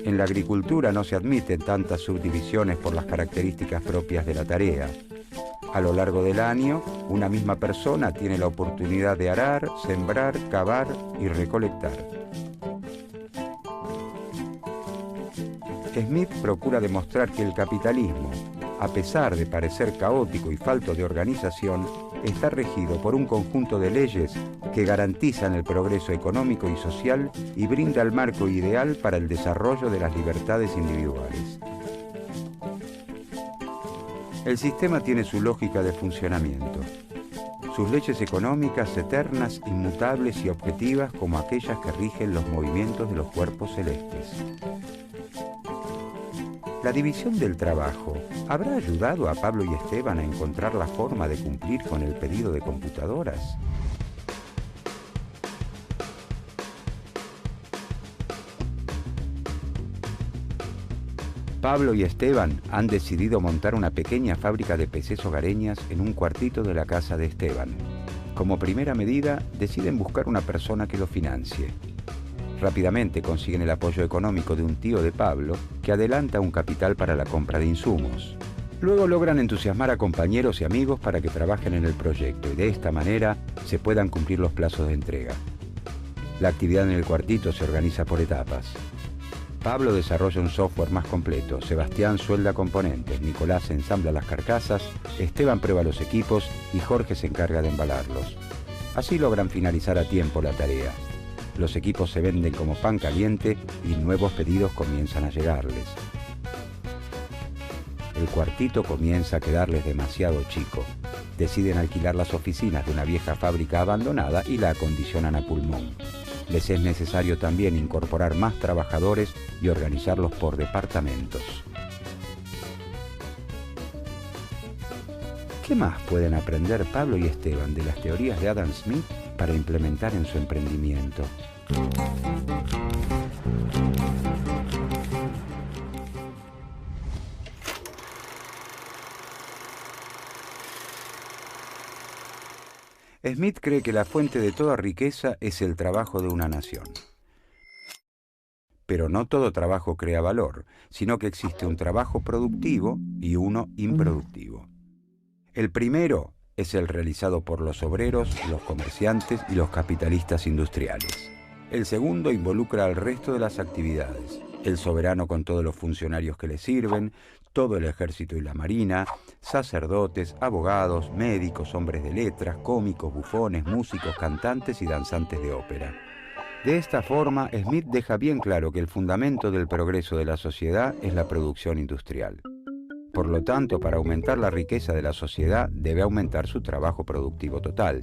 En la agricultura no se admiten tantas subdivisiones por las características propias de la tarea. A lo largo del año, una misma persona tiene la oportunidad de arar, sembrar, cavar y recolectar. Smith procura demostrar que el capitalismo, a pesar de parecer caótico y falto de organización, está regido por un conjunto de leyes que garantizan el progreso económico y social y brinda el marco ideal para el desarrollo de las libertades individuales. El sistema tiene su lógica de funcionamiento, sus leyes económicas eternas, inmutables y objetivas como aquellas que rigen los movimientos de los cuerpos celestes. La división del trabajo habrá ayudado a Pablo y Esteban a encontrar la forma de cumplir con el pedido de computadoras. Pablo y Esteban han decidido montar una pequeña fábrica de PCs hogareñas en un cuartito de la casa de Esteban. Como primera medida, deciden buscar una persona que lo financie. Rápidamente consiguen el apoyo económico de un tío de Pablo que adelanta un capital para la compra de insumos. Luego logran entusiasmar a compañeros y amigos para que trabajen en el proyecto y de esta manera se puedan cumplir los plazos de entrega. La actividad en el cuartito se organiza por etapas. Pablo desarrolla un software más completo, Sebastián suelda componentes, Nicolás ensambla las carcasas, Esteban prueba los equipos y Jorge se encarga de embalarlos. Así logran finalizar a tiempo la tarea. Los equipos se venden como pan caliente y nuevos pedidos comienzan a llegarles. El cuartito comienza a quedarles demasiado chico. Deciden alquilar las oficinas de una vieja fábrica abandonada y la acondicionan a pulmón. Les es necesario también incorporar más trabajadores y organizarlos por departamentos. ¿Qué más pueden aprender Pablo y Esteban de las teorías de Adam Smith para implementar en su emprendimiento? Smith cree que la fuente de toda riqueza es el trabajo de una nación. Pero no todo trabajo crea valor, sino que existe un trabajo productivo y uno improductivo. El primero es el realizado por los obreros, los comerciantes y los capitalistas industriales. El segundo involucra al resto de las actividades, el soberano con todos los funcionarios que le sirven, todo el ejército y la marina, sacerdotes, abogados, médicos, hombres de letras, cómicos, bufones, músicos, cantantes y danzantes de ópera. De esta forma, Smith deja bien claro que el fundamento del progreso de la sociedad es la producción industrial. Por lo tanto, para aumentar la riqueza de la sociedad, debe aumentar su trabajo productivo total.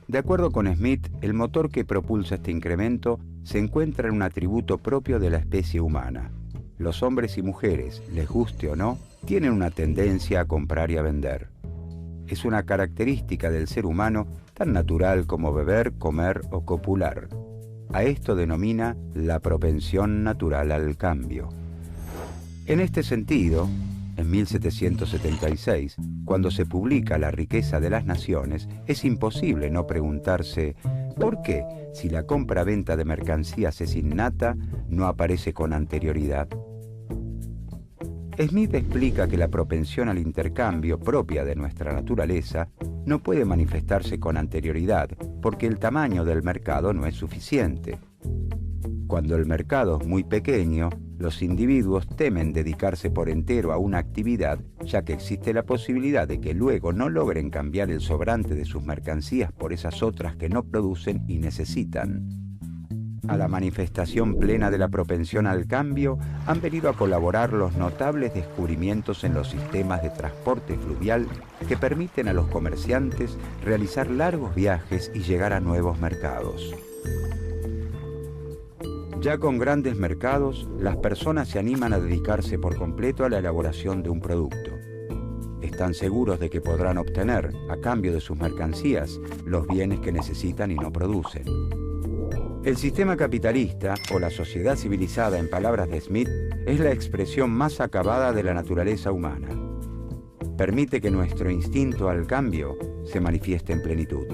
De acuerdo con Smith, el motor que propulsa este incremento se encuentra en un atributo propio de la especie humana. Los hombres y mujeres, les guste o no, tienen una tendencia a comprar y a vender. Es una característica del ser humano tan natural como beber, comer o copular. A esto denomina la propensión natural al cambio. En este sentido, en 1776, cuando se publica La riqueza de las naciones, es imposible no preguntarse ¿por qué, si la compra-venta de mercancías es innata, no aparece con anterioridad? Smith explica que la propensión al intercambio propia de nuestra naturaleza no puede manifestarse con anterioridad porque el tamaño del mercado no es suficiente. Cuando el mercado es muy pequeño, los individuos temen dedicarse por entero a una actividad, ya que existe la posibilidad de que luego no logren cambiar el sobrante de sus mercancías por esas otras que no producen y necesitan. A la manifestación plena de la propensión al cambio han venido a colaborar los notables descubrimientos en los sistemas de transporte fluvial que permiten a los comerciantes realizar largos viajes y llegar a nuevos mercados. Ya con grandes mercados, las personas se animan a dedicarse por completo a la elaboración de un producto. Están seguros de que podrán obtener, a cambio de sus mercancías, los bienes que necesitan y no producen. El sistema capitalista, o la sociedad civilizada en palabras de Smith, es la expresión más acabada de la naturaleza humana. Permite que nuestro instinto al cambio se manifieste en plenitud.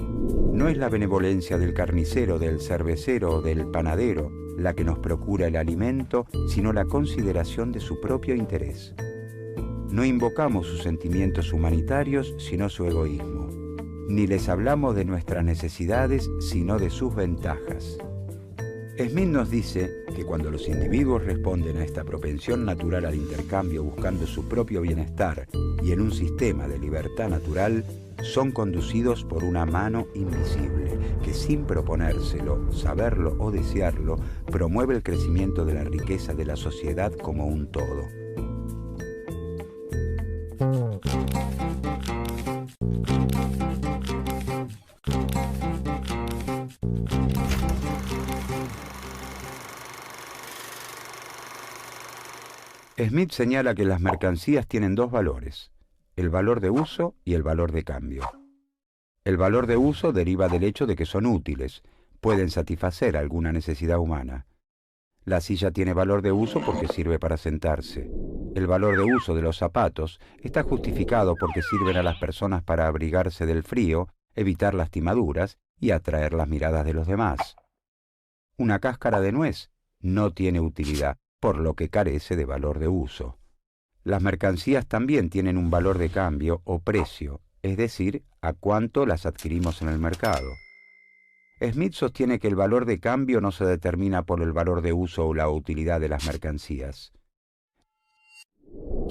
No es la benevolencia del carnicero, del cervecero o del panadero la que nos procura el alimento, sino la consideración de su propio interés. No invocamos sus sentimientos humanitarios, sino su egoísmo. Ni les hablamos de nuestras necesidades, sino de sus ventajas. Smith nos dice que cuando los individuos responden a esta propensión natural al intercambio buscando su propio bienestar y en un sistema de libertad natural, son conducidos por una mano invisible que sin proponérselo, saberlo o desearlo, promueve el crecimiento de la riqueza de la sociedad como un todo. Smith señala que las mercancías tienen dos valores, el valor de uso y el valor de cambio. El valor de uso deriva del hecho de que son útiles, pueden satisfacer alguna necesidad humana. La silla tiene valor de uso porque sirve para sentarse. El valor de uso de los zapatos está justificado porque sirven a las personas para abrigarse del frío, evitar lastimaduras y atraer las miradas de los demás. Una cáscara de nuez no tiene utilidad, por lo que carece de valor de uso. Las mercancías también tienen un valor de cambio o precio, es decir, a cuánto las adquirimos en el mercado. Smith sostiene que el valor de cambio no se determina por el valor de uso o la utilidad de las mercancías.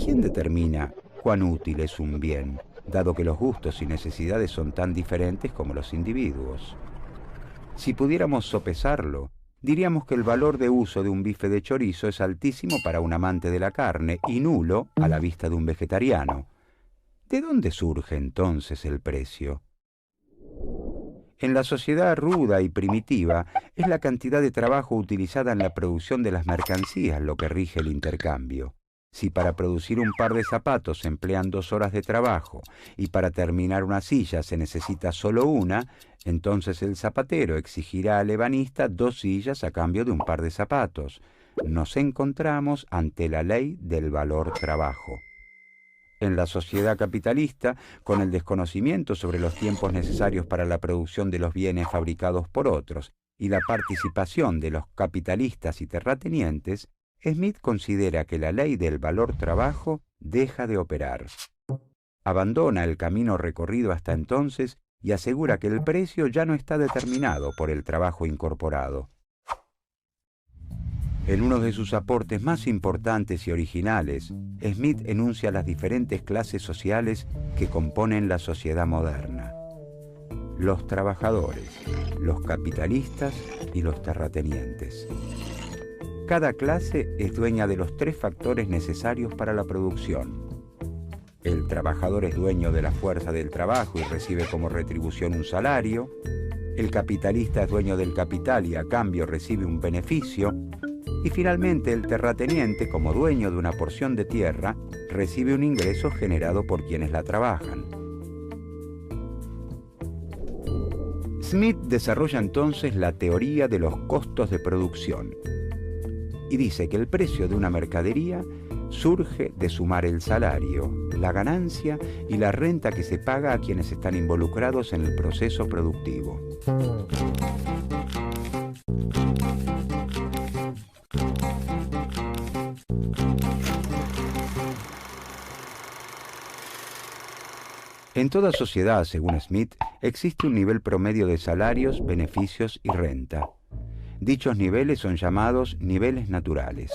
¿Quién determina cuán útil es un bien, dado que los gustos y necesidades son tan diferentes como los individuos? Si pudiéramos sopesarlo, diríamos que el valor de uso de un bife de chorizo es altísimo para un amante de la carne y nulo a la vista de un vegetariano. ¿De dónde surge entonces el precio? En la sociedad ruda y primitiva, es la cantidad de trabajo utilizada en la producción de las mercancías lo que rige el intercambio. Si para producir un par de zapatos se emplean 2 horas de trabajo y para terminar una silla se necesita solo una, entonces el zapatero exigirá al ebanista 2 sillas a cambio de un par de zapatos. Nos encontramos ante la ley del valor trabajo. En la sociedad capitalista, con el desconocimiento sobre los tiempos necesarios para la producción de los bienes fabricados por otros y la participación de los capitalistas y terratenientes, Smith considera que la ley del valor trabajo deja de operar. Abandona el camino recorrido hasta entonces y asegura que el precio ya no está determinado por el trabajo incorporado. En uno de sus aportes más importantes y originales, Smith enuncia las diferentes clases sociales que componen la sociedad moderna. Los trabajadores, los capitalistas y los terratenientes. Cada clase es dueña de los 3 factores necesarios para la producción. El trabajador es dueño de la fuerza del trabajo y recibe como retribución un salario. El capitalista es dueño del capital y a cambio recibe un beneficio. Y finalmente el terrateniente, como dueño de una porción de tierra, recibe un ingreso generado por quienes la trabajan. Smith desarrolla entonces la teoría de los costos de producción y dice que el precio de una mercadería surge de sumar el salario, la ganancia y la renta que se paga a quienes están involucrados en el proceso productivo. En toda sociedad, según Smith, existe un nivel promedio de salarios, beneficios y renta. Dichos niveles son llamados niveles naturales.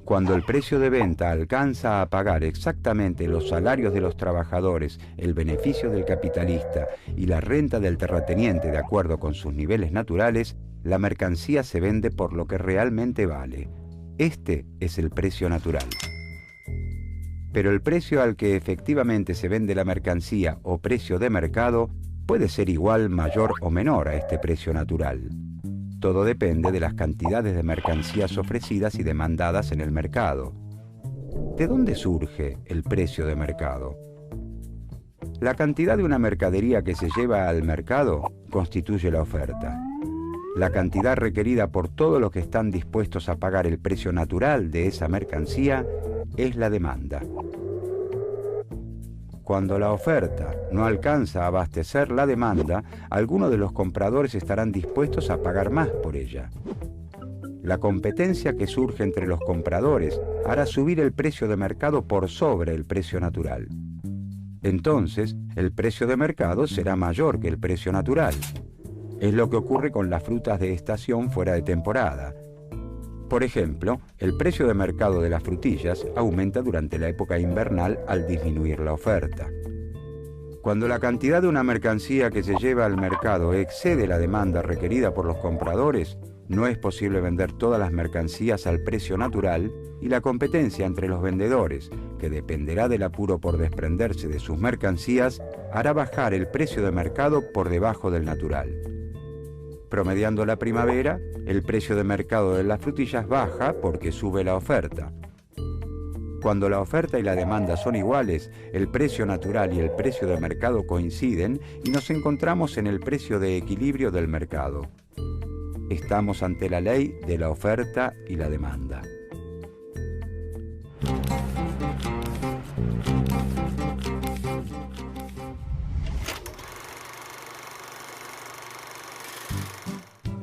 Cuando el precio de venta alcanza a pagar exactamente los salarios de los trabajadores, el beneficio del capitalista y la renta del terrateniente de acuerdo con sus niveles naturales, la mercancía se vende por lo que realmente vale. Este es el precio natural. Pero el precio al que efectivamente se vende la mercancía o precio de mercado puede ser igual, mayor o menor a este precio natural. Todo depende de las cantidades de mercancías ofrecidas y demandadas en el mercado. ¿De dónde surge el precio de mercado? La cantidad de una mercadería que se lleva al mercado constituye la oferta. La cantidad requerida por todos los que están dispuestos a pagar el precio natural de esa mercancía es la demanda. Cuando la oferta no alcanza a abastecer la demanda, algunos de los compradores estarán dispuestos a pagar más por ella. La competencia que surge entre los compradores hará subir el precio de mercado por sobre el precio natural. Entonces, el precio de mercado será mayor que el precio natural. Es lo que ocurre con las frutas de estación fuera de temporada. Por ejemplo, el precio de mercado de las frutillas aumenta durante la época invernal al disminuir la oferta. Cuando la cantidad de una mercancía que se lleva al mercado excede la demanda requerida por los compradores, no es posible vender todas las mercancías al precio natural y la competencia entre los vendedores, que dependerá del apuro por desprenderse de sus mercancías, hará bajar el precio de mercado por debajo del natural. Promediando la primavera, el precio de mercado de las frutillas baja porque sube la oferta. Cuando la oferta y la demanda son iguales, el precio natural y el precio de mercado coinciden y nos encontramos en el precio de equilibrio del mercado. Estamos ante la ley de la oferta y la demanda.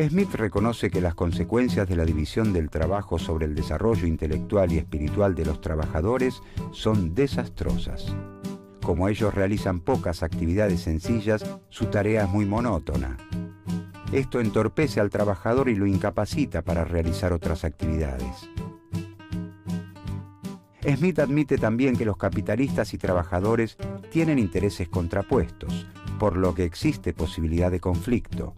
Smith reconoce que las consecuencias de la división del trabajo sobre el desarrollo intelectual y espiritual de los trabajadores son desastrosas. Como ellos realizan pocas actividades sencillas, su tarea es muy monótona. Esto entorpece al trabajador y lo incapacita para realizar otras actividades. Smith admite también que los capitalistas y trabajadores tienen intereses contrapuestos, por lo que existe posibilidad de conflicto.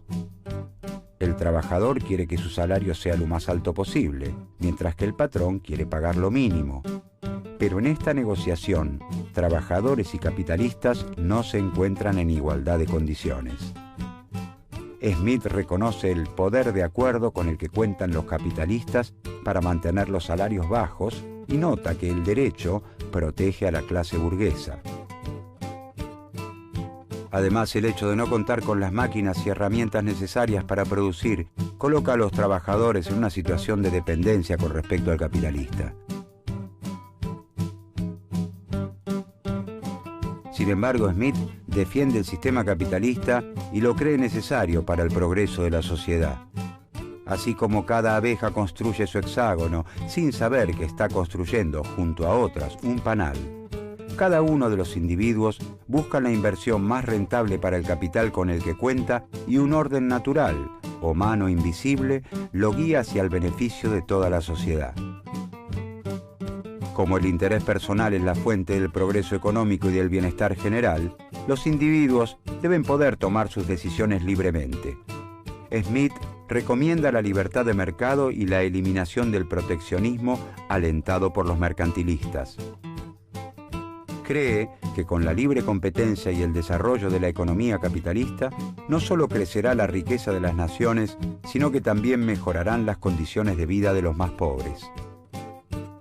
El trabajador quiere que su salario sea lo más alto posible, mientras que el patrón quiere pagar lo mínimo. Pero en esta negociación, trabajadores y capitalistas no se encuentran en igualdad de condiciones. Smith reconoce el poder de acuerdo con el que cuentan los capitalistas para mantener los salarios bajos y nota que el derecho protege a la clase burguesa. Además, el hecho de no contar con las máquinas y herramientas necesarias para producir coloca a los trabajadores en una situación de dependencia con respecto al capitalista. Sin embargo, Smith defiende el sistema capitalista y lo cree necesario para el progreso de la sociedad. Así como cada abeja construye su hexágono sin saber que está construyendo junto a otras un panal, cada uno de los individuos busca la inversión más rentable para el capital con el que cuenta y un orden natural, o mano invisible, lo guía hacia el beneficio de toda la sociedad. Como el interés personal es la fuente del progreso económico y del bienestar general, los individuos deben poder tomar sus decisiones libremente. Smith recomienda la libertad de mercado y la eliminación del proteccionismo alentado por los mercantilistas. Cree que con la libre competencia y el desarrollo de la economía capitalista, no solo crecerá la riqueza de las naciones, sino que también mejorarán las condiciones de vida de los más pobres.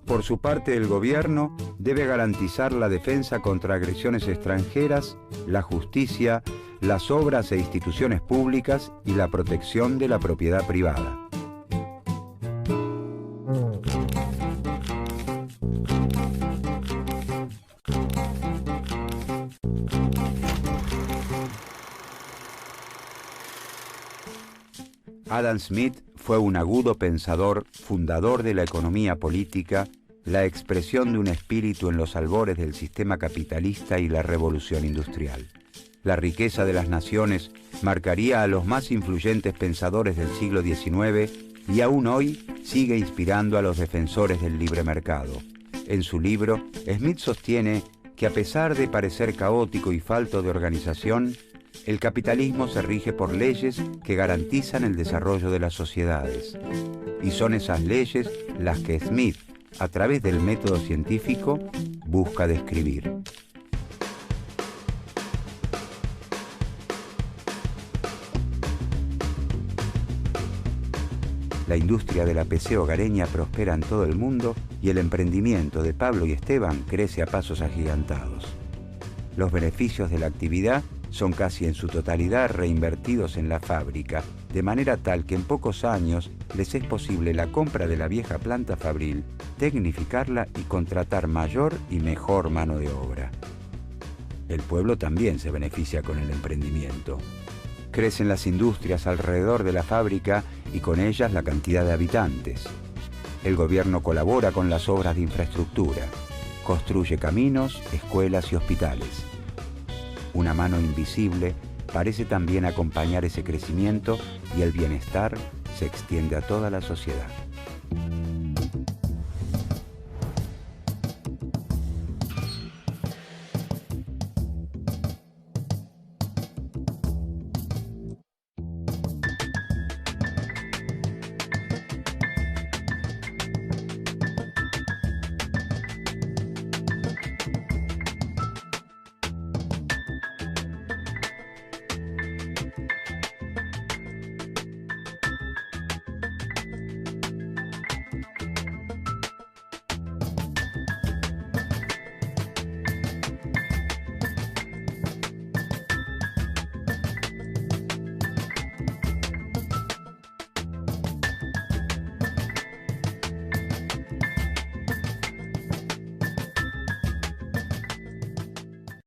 Por su parte, el gobierno debe garantizar la defensa contra agresiones extranjeras, la justicia, las obras e instituciones públicas y la protección de la propiedad privada. Adam Smith fue un agudo pensador, fundador de la economía política, la expresión de un espíritu en los albores del sistema capitalista y la revolución industrial. La riqueza de las naciones marcaría a los más influyentes pensadores del siglo XIX y aún hoy sigue inspirando a los defensores del libre mercado. En su libro, Smith sostiene que a pesar de parecer caótico y falto de organización, el capitalismo se rige por leyes que garantizan el desarrollo de las sociedades. Y son esas leyes las que Smith, a través del método científico, busca describir. La industria de la PC hogareña prospera en todo el mundo y el emprendimiento de Pablo y Esteban crece a pasos agigantados. Los beneficios de la actividad son casi en su totalidad reinvertidos en la fábrica, de manera tal que en pocos años les es posible la compra de la vieja planta fabril, tecnificarla y contratar mayor y mejor mano de obra. El pueblo también se beneficia con el emprendimiento. Crecen las industrias alrededor de la fábrica y con ellas la cantidad de habitantes. El gobierno colabora con las obras de infraestructura, construye caminos, escuelas y hospitales. Una mano invisible parece también acompañar ese crecimiento y el bienestar se extiende a toda la sociedad.